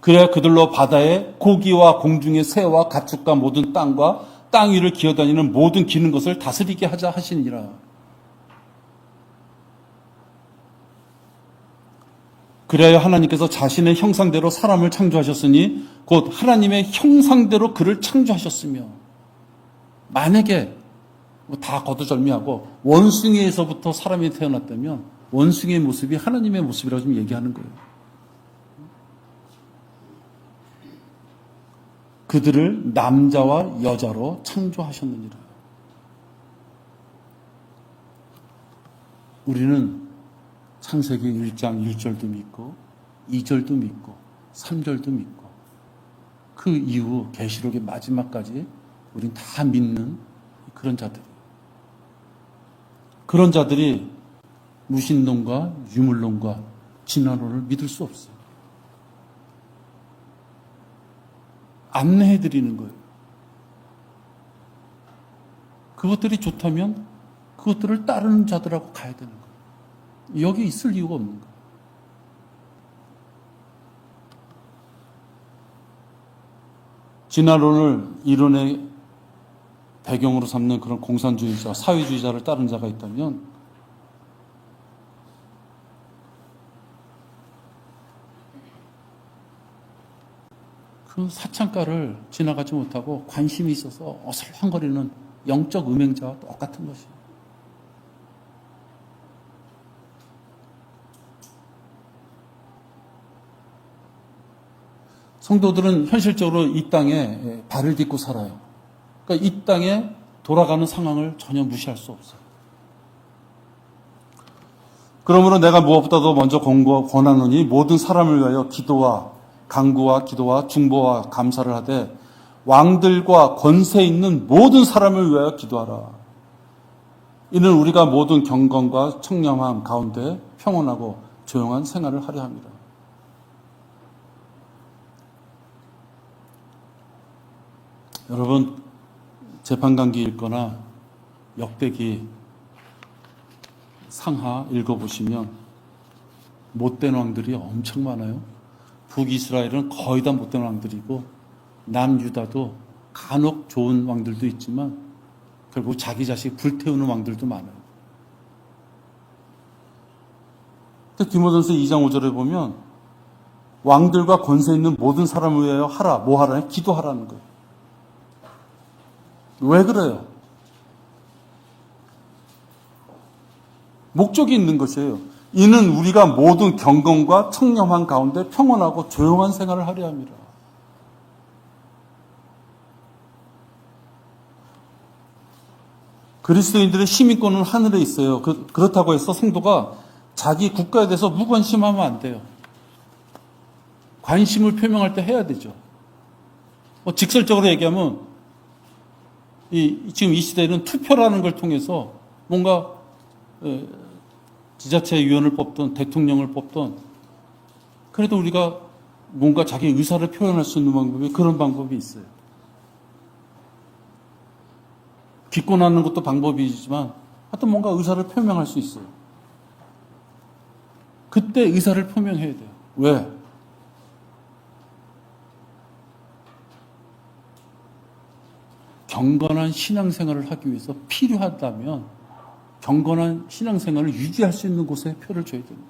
그래야 그들로 바다의 고기와 공중의 새와 가축과 모든 땅과 땅 위를 기어다니는 모든 기는 것을 다스리게 하자 하시니라. 그래야 하나님께서 자신의 형상대로 사람을 창조하셨으니 곧 하나님의 형상대로 그를 창조하셨으며, 만약에 다 거두절미하고 원숭이에서부터 사람이 태어났다면 원숭이의 모습이 하나님의 모습이라고 좀 얘기하는 거예요. 그들을 남자와 여자로 창조하셨느니라. 우리는 창세기 1장 1절도 믿고 2절도 믿고 3절도 믿고 그 이후 계시록의 마지막까지 우린 다 믿는 그런 자들이에요. 그런 자들이 무신론과 유물론과 진화론을 믿을 수 없어요. 안내해드리는 거예요. 그것들이 좋다면 그것들을 따르는 자들하고 가야 되는 거예요. 여기 있을 이유가 없는 거예요. 진화론을 이론의 배경으로 삼는 그런 공산주의자, 사회주의자를 따른 자가 있다면 그 사창가를 지나가지 못하고 관심이 있어서 어슬렁거리는 영적 음행자와 똑같은 것이에요. 성도들은 현실적으로 이 땅에 발을 딛고 살아요. 그러니까 이 땅에 돌아가는 상황을 전혀 무시할 수 없어요. 그러므로 내가 무엇보다도 먼저 권하노니 모든 사람을 위하여 기도와 간구와 기도와 중보와 감사를 하되 왕들과 권세 있는 모든 사람을 위하여 기도하라. 이는 우리가 모든 경건과 청렴함 가운데 평온하고 조용한 생활을 하려 합니다. 여러분, 재판관기 읽거나 역대기 상하 읽어보시면 못된 왕들이 엄청 많아요. 북이스라엘은 거의 다 못된 왕들이고 남유다도 간혹 좋은 왕들도 있지만 결국 자기 자식 불태우는 왕들도 많아요. 디모데전서 2장 5절에 보면 왕들과 권세 있는 모든 사람을 위하여 하라. 뭐 하라? 기도하라는 거예요. 왜 그래요? 목적이 있는 것이에요. 이는 우리가 모든 경건과 청렴한 가운데 평온하고 조용한 생활을 하려 합니다. 그리스도인들의 시민권은 하늘에 있어요. 그렇다고 해서 성도가 자기 국가에 대해서 무관심하면 안 돼요. 관심을 표명할 때 해야 되죠. 직설적으로 얘기하면 지금 이 시대는 투표라는 걸 통해서 뭔가 지자체위원을 뽑던 대통령을 뽑던 그래도 우리가 뭔가 자기 의사를 표현할 수 있는 방법이 그런 방법이 있어요. 기권하는 것도 방법이지만 하여튼 뭔가 의사를 표명할 수 있어요. 그때 의사를 표명해야 돼요. 왜? 경건한 신앙생활을 하기 위해서 필요하다면 경건한 신앙생활을 유지할 수 있는 곳에 표를 줘야 됩니다.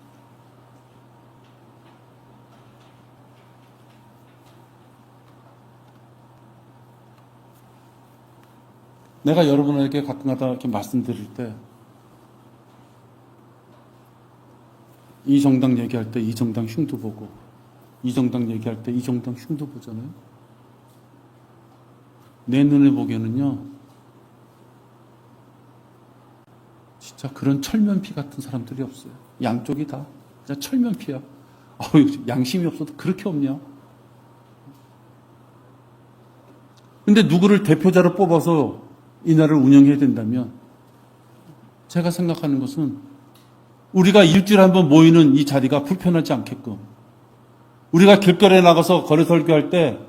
내가 여러분에게 가끔가다 이렇게 말씀드릴 때 이 정당 얘기할 때 이 정당 흉도 보고 이 정당 얘기할 때 이 정당 흉도 보잖아요. 내 눈에 보기에는요, 진짜 그런 철면피 같은 사람들이 없어요. 양쪽이 다 진짜 철면피야. 양심이 없어도 그렇게 없냐? 근데 누구를 대표자로 뽑아서 이 나라를 운영해야 된다면 제가 생각하는 것은 우리가 일주일에 한 번 모이는 이 자리가 불편하지 않게끔 우리가 길거리에 나가서 거리 설교할 때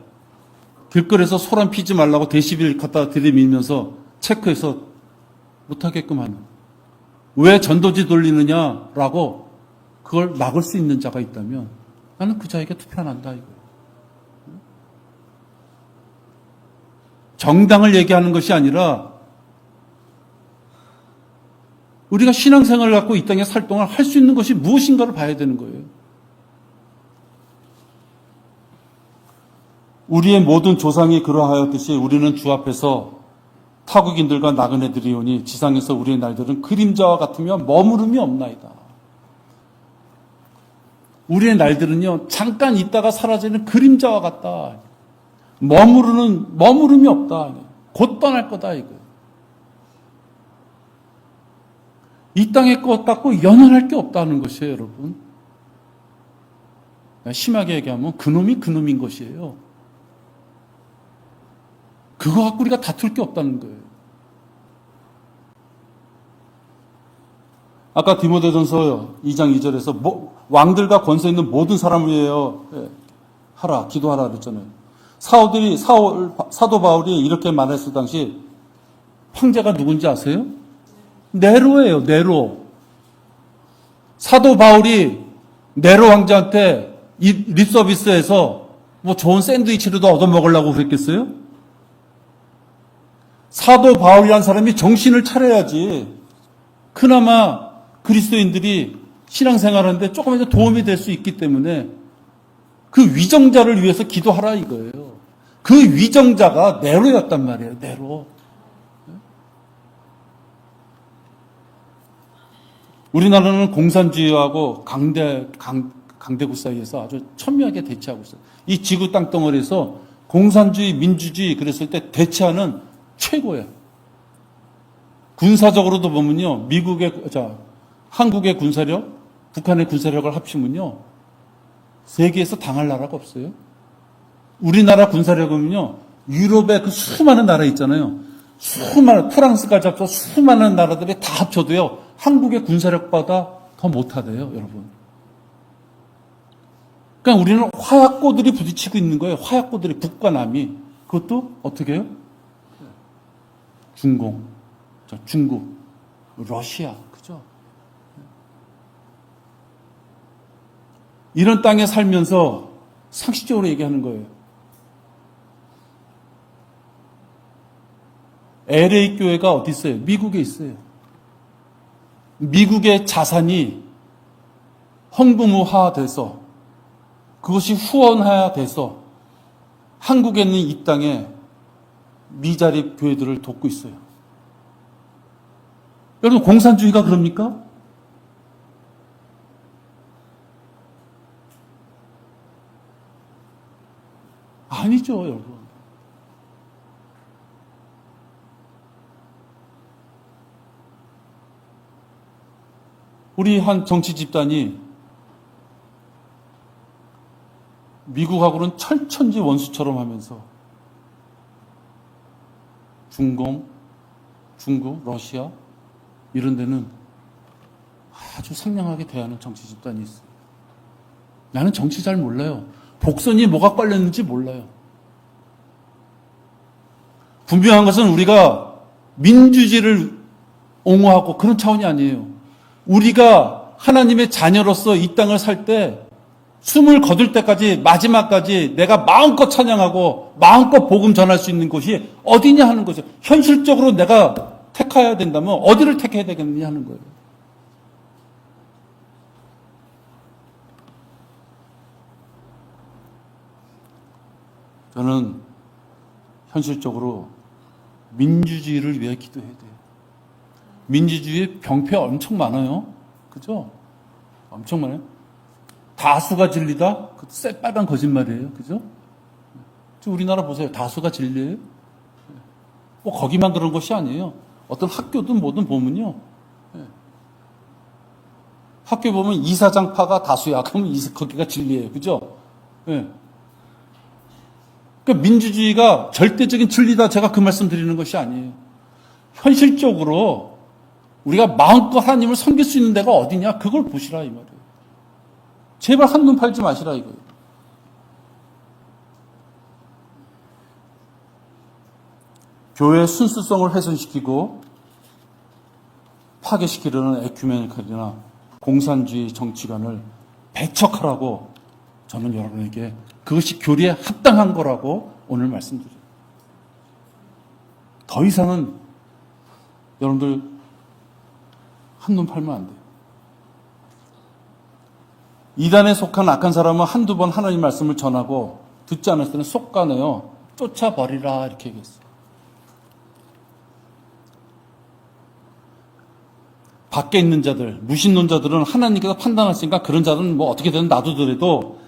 길거리에서 소란 피지 말라고 데시벨 갖다 들이밀면서 체크해서 못하게끔 하는, 왜 전도지 돌리느냐라고 그걸 막을 수 있는 자가 있다면 나는 그 자에게 투표한다 이거예요. 정당을 얘기하는 것이 아니라 우리가 신앙생활을 갖고 이 땅에 살 동안 할 수 있는 것이 무엇인가를 봐야 되는 거예요. 우리의 모든 조상이 그러하였듯이 우리는 주 앞에서 타국인들과 나그네들이오니 지상에서 우리의 날들은 그림자와 같으며 머무름이 없나이다. 우리의 날들은요, 잠깐 있다가 사라지는 그림자와 같다. 머무름이 없다. 곧 떠날 거다 이거. 이 땅의 것 갖고 연연할 게 없다는 것이에요, 여러분. 심하게 얘기하면 그놈이 그놈인 것이에요. 그거 갖고 우리가 다툴 게 없다는 거예요. 아까 디모데전서 2장 2절에서 왕들과 권세 있는 모든 사람을 위하여 하라, 기도하라 그랬잖아요. 사도 바울이 이렇게 말했을 당시 황제가 누군지 아세요? 네로예요, 네로. 사도 바울이 네로 왕자한테 립서비스에서 뭐 좋은 샌드위치라도 얻어먹으려고 그랬겠어요? 사도 바울이라는 사람이 정신을 차려야지 그나마 그리스도인들이 신앙생활하는데 조금이라도 도움이 될 수 있기 때문에 그 위정자를 위해서 기도하라 이거예요. 그 위정자가 네로였단 말이에요. 네로. 우리나라는 공산주의하고 강대국 사이에서 아주 첨예하게 대치하고 있어요. 이 지구 땅덩어리에서 공산주의, 민주주의 그랬을 때 대치하는 최고예요. 군사적으로도 보면요, 한국의 군사력, 북한의 군사력을 합치면요, 세계에서 당할 나라가 없어요. 우리나라 군사력은요, 유럽의 그 수많은 나라 있잖아요. 프랑스까지 합쳐 수많은 나라들이 다 합쳐도요, 한국의 군사력보다 더 못하대요, 여러분. 그러니까 우리는 화약고들이 부딪히고 있는 거예요. 화약고들이, 북과 남이. 그것도 어떻게 해요? 중국, 러시아, 그죠? 이런 땅에 살면서 상식적으로 얘기하는 거예요. LA 교회가 어디 있어요? 미국에 있어요. 미국의 자산이 황금화돼서 그것이 후원화돼서 한국에 있는 이 땅에 미자립 교회들을 돕고 있어요. 여러분, 공산주의가 그럽니까? 아니죠, 여러분. 우리 한 정치 집단이 미국하고는 철천지 원수처럼 하면서 중국, 러시아 이런 데는 아주 상냥하게 대하는 정치 집단이 있어요. 나는 정치 잘 몰라요. 복선이 뭐가 깔렸는지 몰라요. 분명한 것은 우리가 민주주의를 옹호하고 그런 차원이 아니에요. 우리가 하나님의 자녀로서 이 땅을 살 때 숨을 거둘 때까지 마지막까지 내가 마음껏 찬양하고 마음껏 복음 전할 수 있는 곳이 어디냐 하는 거죠. 현실적으로 내가 택해야 된다면 어디를 택해야 되겠느냐 하는 거예요. 저는 현실적으로 민주주의를 위해 기도해야 돼요. 민주주의의 병폐 엄청 많아요. 그죠? 엄청 많아요. 다수가 진리다? 그 새빨간 거짓말이에요. 그죠? 우리나라 보세요. 다수가 진리예요? 뭐 거기만 그런 것이 아니에요. 어떤 학교든 뭐든 보면요. 학교 보면 이사장파가 다수야. 그러면 거기가 진리예요. 그죠? 그러니까 민주주의가 절대적인 진리다. 제가 그 말씀 드리는 것이 아니에요. 현실적으로 우리가 마음껏 하나님을 섬길 수 있는 데가 어디냐? 그걸 보시라 이 말이에요. 제발 한눈 팔지 마시라 이거예요. 교회의 순수성을 훼손시키고 파괴시키려는 에큐메니컬이나 공산주의 정치관을 배척하라고 저는 여러분에게 그것이 교리에 합당한 거라고 오늘 말씀드려요. 더 이상은 여러분들 한눈 팔면 안 돼요. 이단에 속한 악한 사람은 한두 번 하나님 말씀을 전하고 듣지 않을 때는 속가네요. 쫓아버리라 이렇게 얘기했어요. 밖에 있는 자들, 무신론자들은 하나님께서 판단하시니까 그런 자들은 뭐 어떻게든 놔두더라도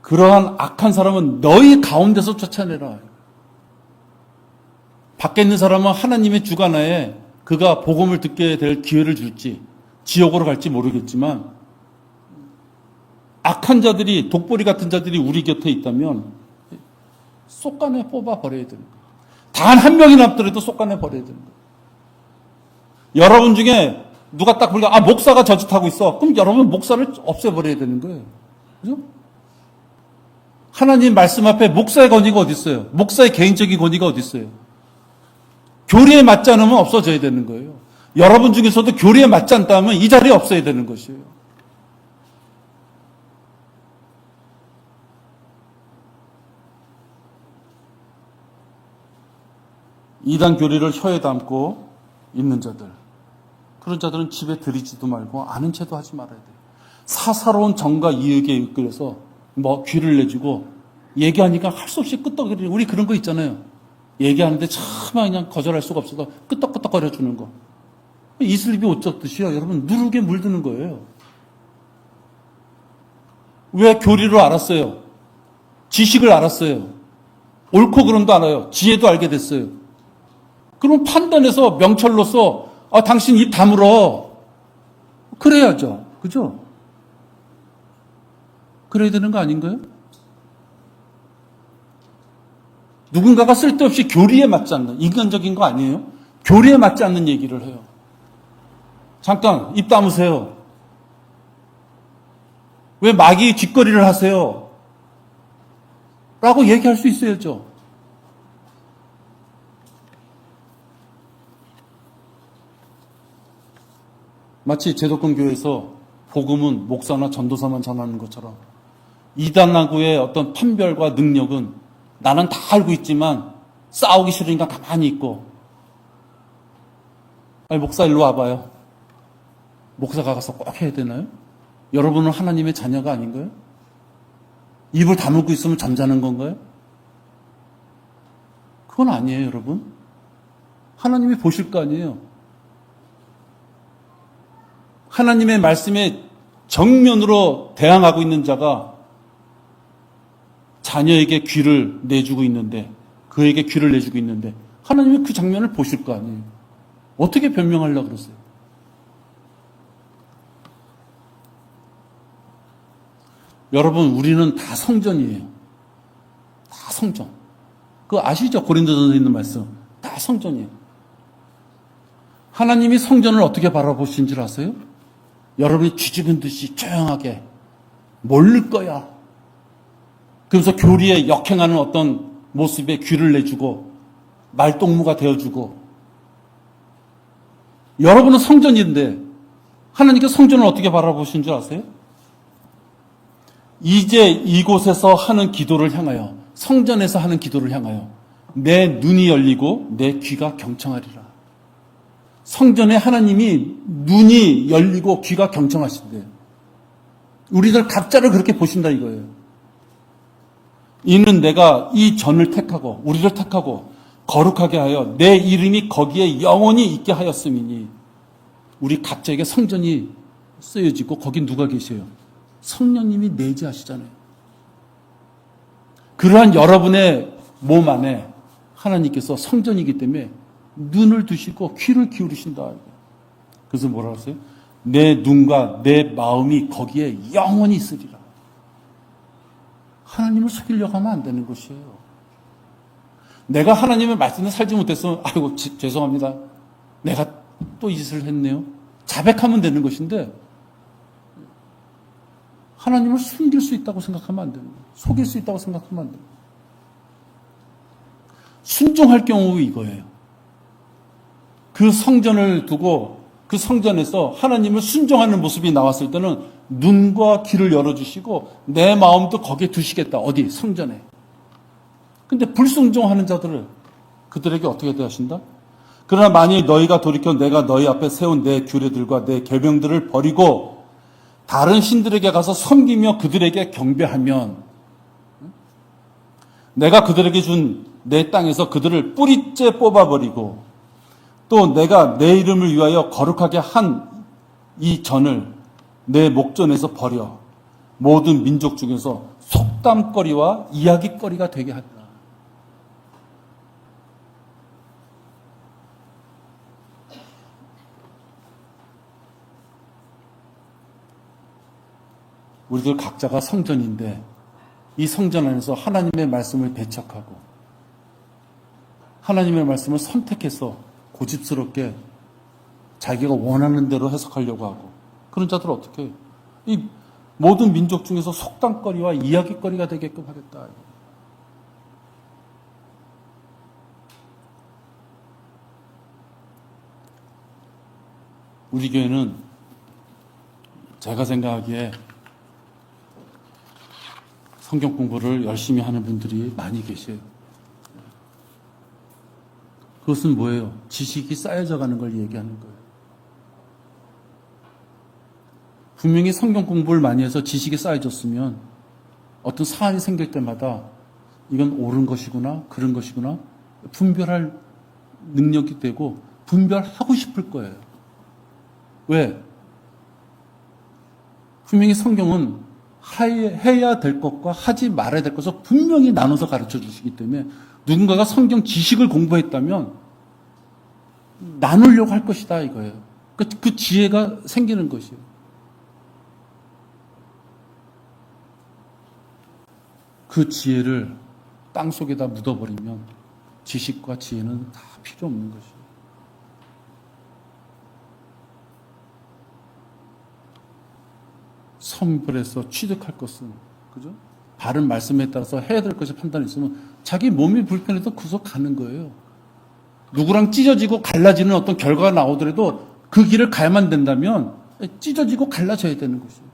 그러한 악한 사람은 너희 가운데서 쫓아내라. 밖에 있는 사람은 하나님의 주관하에 그가 복음을 듣게 될 기회를 줄지 지옥으로 갈지 모르겠지만 악한 자들이, 독보리 같은 자들이 우리 곁에 있다면 쏙간에 뽑아버려야 되는 거예요. 단 한 명이 남더라도 쏙간에 버려야 되는 거예요. 여러분 중에 누가 딱 보니까 목사가 저짓하고 있어. 그럼 여러분 목사를 없애버려야 되는 거예요. 그죠? 하나님 말씀 앞에 목사의 권위가 어디 있어요? 목사의 개인적인 권위가 어디 있어요? 교리에 맞지 않으면 없어져야 되는 거예요. 여러분 중에서도 교리에 맞지 않다면 이 자리에 없어야 되는 것이에요. 이단 교리를 혀에 담고 있는 자들, 그런 자들은 집에 들이지도 말고 아는 체도 하지 말아야 돼요. 사사로운 정과 이익에 이끌려서 뭐 귀를 내주고 얘기하니까 할 수 없이 끄떡거리는, 우리 그런 거 있잖아요. 얘기하는데 차마 그냥 거절할 수가 없어서 끄떡끄떡거려 주는 거. 이슬립이 어쩌듯이요. 여러분, 누룩에 물드는 거예요. 왜 교리로 알았어요? 지식을 알았어요. 옳고 그름도 알아요. 지혜도 알게 됐어요. 그럼 판단해서 명철로서 당신 입 다물어. 그래야죠. 그죠? 그래야 되는 거 아닌가요? 누군가가 쓸데없이 교리에 맞지 않는, 인간적인 거 아니에요? 교리에 맞지 않는 얘기를 해요. 잠깐 입 다무세요. 왜 마귀 뒷거리를 하세요? 라고 얘기할 수 있어야죠. 마치 제도권 교회에서 복음은 목사나 전도사만 전하는 것처럼 이단하고의 어떤 판별과 능력은 나는 다 알고 있지만 싸우기 싫으니까 가만히 있고, 아니, 목사 일로 와봐요. 목사가 가서 꼭 해야 되나요? 여러분은 하나님의 자녀가 아닌가요? 입을 다물고 있으면 잠자는 건가요? 그건 아니에요, 여러분. 하나님이 보실 거 아니에요. 하나님의 말씀에 정면으로 대항하고 있는 자가 자녀에게 귀를 내주고 있는데, 그에게 귀를 내주고 있는데 하나님이 그 장면을 보실 거 아니에요. 어떻게 변명하려고 그러세요? 여러분, 우리는 다 성전이에요. 다 성전. 그거 아시죠? 고린도전에 있는 말씀. 다 성전이에요. 하나님이 성전을 어떻게 바라보신 줄 아세요? 여러분이 쥐죽은 듯이 조용하게 모를 거야. 그러면서 교리에 역행하는 어떤 모습에 귀를 내주고 말동무가 되어주고, 여러분은 성전인데 하나님께서 성전을 어떻게 바라보신 줄 아세요? 이제 이곳에서 하는 기도를 향하여, 성전에서 하는 기도를 향하여 내 눈이 열리고 내 귀가 경청하리라. 성전에 하나님이 눈이 열리고 귀가 경청하신대요. 우리들 각자를 그렇게 보신다 이거예요. 이는 내가 이 전을 택하고 우리를 택하고 거룩하게 하여 내 이름이 거기에 영원히 있게 하였음이니, 우리 각자에게 성전이 쓰여지고 거긴 누가 계세요? 성령님이 내재하시잖아요. 그러한 여러분의 몸 안에 하나님께서 성전이기 때문에 눈을 두시고 귀를 기울이신다. 그래서 뭐라 그랬어요? 내 눈과 내 마음이 거기에 영원히 있으리라. 하나님을 속이려고 하면 안 되는 것이에요. 내가 하나님의 말씀에 살지 못해서 아이고 죄송합니다. 내가 또 이 짓을 했네요. 자백하면 되는 것인데 하나님을 숨길 수 있다고 생각하면 안 됩니다. 속일 수 있다고 생각하면 안 됩니다. 순종할 경우 이거예요. 그 성전을 두고 그 성전에서 하나님을 순종하는 모습이 나왔을 때는 눈과 귀를 열어주시고 내 마음도 거기에 두시겠다. 어디? 성전에. 근데 불순종하는 자들을 그들에게 어떻게 대하신다? 그러나 만일 너희가 돌이켜 내가 너희 앞에 세운 내 규례들과 내 계명들을 버리고 다른 신들에게 가서 섬기며 그들에게 경배하면 내가 그들에게 준 내 땅에서 그들을 뿌리째 뽑아버리고 또 내가 내 이름을 위하여 거룩하게 한 이 전을 내 목전에서 버려 모든 민족 중에서 속담거리와 이야기거리가 되게 하리라. 우리들 각자가 성전인데 이 성전 안에서 하나님의 말씀을 배척하고 하나님의 말씀을 선택해서 고집스럽게 자기가 원하는 대로 해석하려고 하고, 그런 자들은 어떻게 해요? 이 모든 민족 중에서 속담거리와 이야기거리가 되게끔 하겠다. 우리 교회는 제가 생각하기에 성경 공부를 열심히 하는 분들이 많이 계세요. 그것은 뭐예요? 지식이 쌓여져 가는 걸 얘기하는 거예요. 분명히 성경 공부를 많이 해서 지식이 쌓여졌으면 어떤 사안이 생길 때마다 이건 옳은 것이구나, 그런 것이구나 분별할 능력이 되고 분별하고 싶을 거예요. 왜? 분명히 성경은 해야 될 것과 하지 말아야 될 것을 분명히 나눠서 가르쳐 주시기 때문에 누군가가 성경 지식을 공부했다면 나누려고 할 것이다 이거예요. 그 지혜가 생기는 것이에요. 그 지혜를 땅속에다 묻어버리면 지식과 지혜는 다 필요 없는 것이에요. 성별에서 취득할 것은, 그죠? 바른 말씀에 따라서 해야 될 것이 판단이 있으면 자기 몸이 불편해도 구속 가는 거예요. 누구랑 찢어지고 갈라지는 어떤 결과가 나오더라도 그 길을 가야만 된다면 찢어지고 갈라져야 되는 것이에요.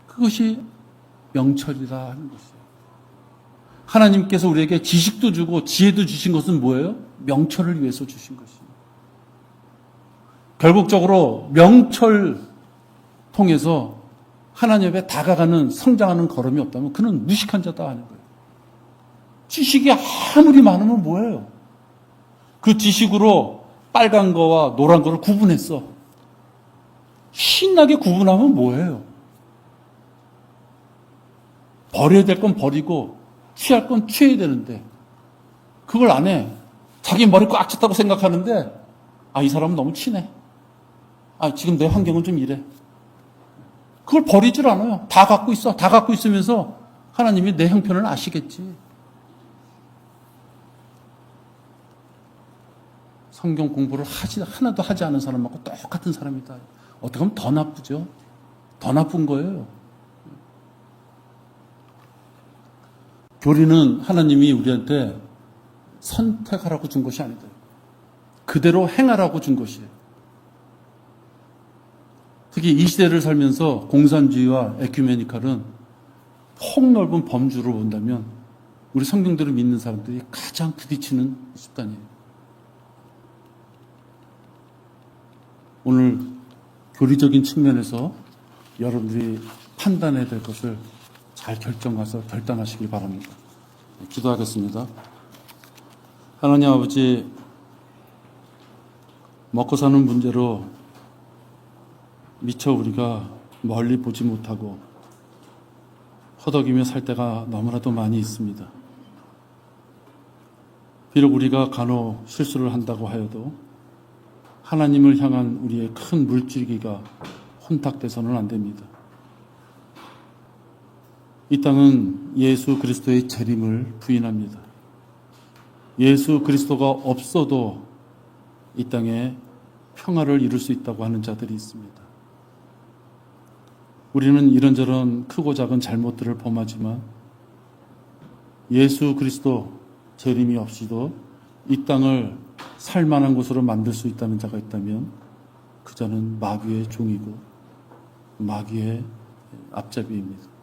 그것이 명철이라 하는 것이에요. 하나님께서 우리에게 지식도 주고 지혜도 주신 것은 뭐예요? 명철을 위해서 주신 것이에요. 결국적으로 명철 통해서 하나님 앞에 다가가는 성장하는 걸음이 없다면 그는 무식한 자다 하는 거예요. 지식이 아무리 많으면 뭐예요? 그 지식으로 빨간 거와 노란 거를 구분했어. 신나게 구분하면 뭐예요? 버려야 될 건 버리고 취할 건 취해야 되는데 그걸 안 해. 자기 머리 꽉 찼다고 생각하는데 이 사람은 너무 친해. 지금 내 환경은 좀 이래. 그걸 버리질 않아요. 다 갖고 있어. 다 갖고 있으면서 하나님이 내 형편을 아시겠지. 성경 공부를 하나도 하지 않은 사람하고 똑같은 사람이다. 어떻게 하면 더 나쁘죠. 더 나쁜 거예요. 교리는 하나님이 우리한테 선택하라고 준 것이 아니다. 그대로 행하라고 준 것이에요. 특히 이 시대를 살면서 공산주의와 에큐메니칼은 폭넓은 범주로 본다면 우리 성경대로 믿는 사람들이 가장 부딪히는 집단이에요. 오늘 교리적인 측면에서 여러분들이 판단해야 될 것을 잘 결단하시길 바랍니다. 기도하겠습니다. 하나님 아버지, 먹고 사는 문제로 미처 우리가 멀리 보지 못하고 허덕이며 살 때가 너무나도 많이 있습니다. 비록 우리가 간혹 실수를 한다고 하여도 하나님을 향한 우리의 큰 물줄기가 혼탁돼서는 안 됩니다. 이 땅은 예수 그리스도의 재림을 부인합니다. 예수 그리스도가 없어도 이 땅에 평화를 이룰 수 있다고 하는 자들이 있습니다. 우리는 이런저런 크고 작은 잘못들을 범하지만 예수 그리스도 재림이 없이도 이 땅을 살만한 곳으로 만들 수 있다는 자가 있다면 그 자는 마귀의 종이고 마귀의 앞잡이입니다.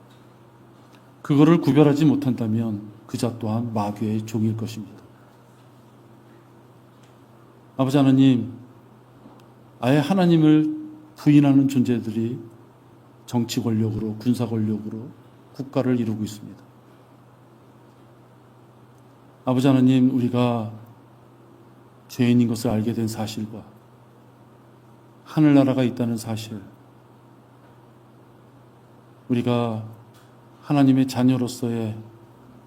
그거를 구별하지 못한다면 그 자 또한 마귀의 종일 것입니다. 아버지 하나님, 아예 하나님을 부인하는 존재들이 정치 권력으로, 군사 권력으로 국가를 이루고 있습니다. 아버지 하나님, 우리가 죄인인 것을 알게 된 사실과 하늘나라가 있다는 사실, 우리가 하나님의 자녀로서의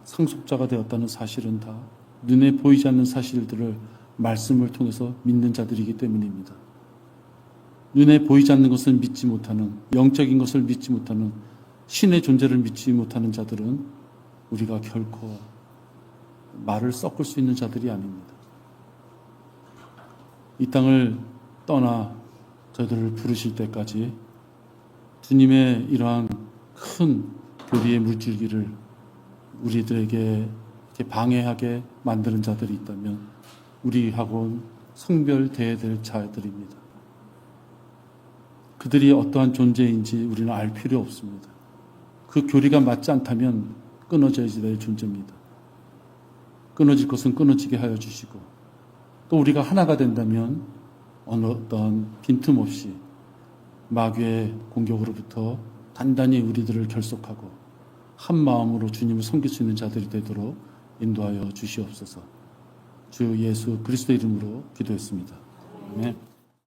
상속자가 되었다는 사실은 다 눈에 보이지 않는 사실들을 말씀을 통해서 믿는 자들이기 때문입니다. 눈에 보이지 않는 것을 믿지 못하는, 영적인 것을 믿지 못하는, 신의 존재를 믿지 못하는 자들은 우리가 결코 말을 섞을 수 있는 자들이 아닙니다. 이 땅을 떠나 저희들을 부르실 때까지 주님의 이러한 큰 교리의 물줄기를 우리들에게 이렇게 방해하게 만드는 자들이 있다면 우리하고는 성별돼야 될 자들입니다. 그들이 어떠한 존재인지 우리는 알 필요 없습니다. 그 교리가 맞지 않다면 끊어져야 될 존재입니다. 끊어질 것은 끊어지게 하여 주시고 또 우리가 하나가 된다면 어떤 빈틈없이 마귀의 공격으로부터 단단히 우리들을 결속하고 한 마음으로 주님을 섬길 수 있는 자들이 되도록 인도하여 주시옵소서. 주 예수 그리스도 이름으로 기도했습니다. 아멘.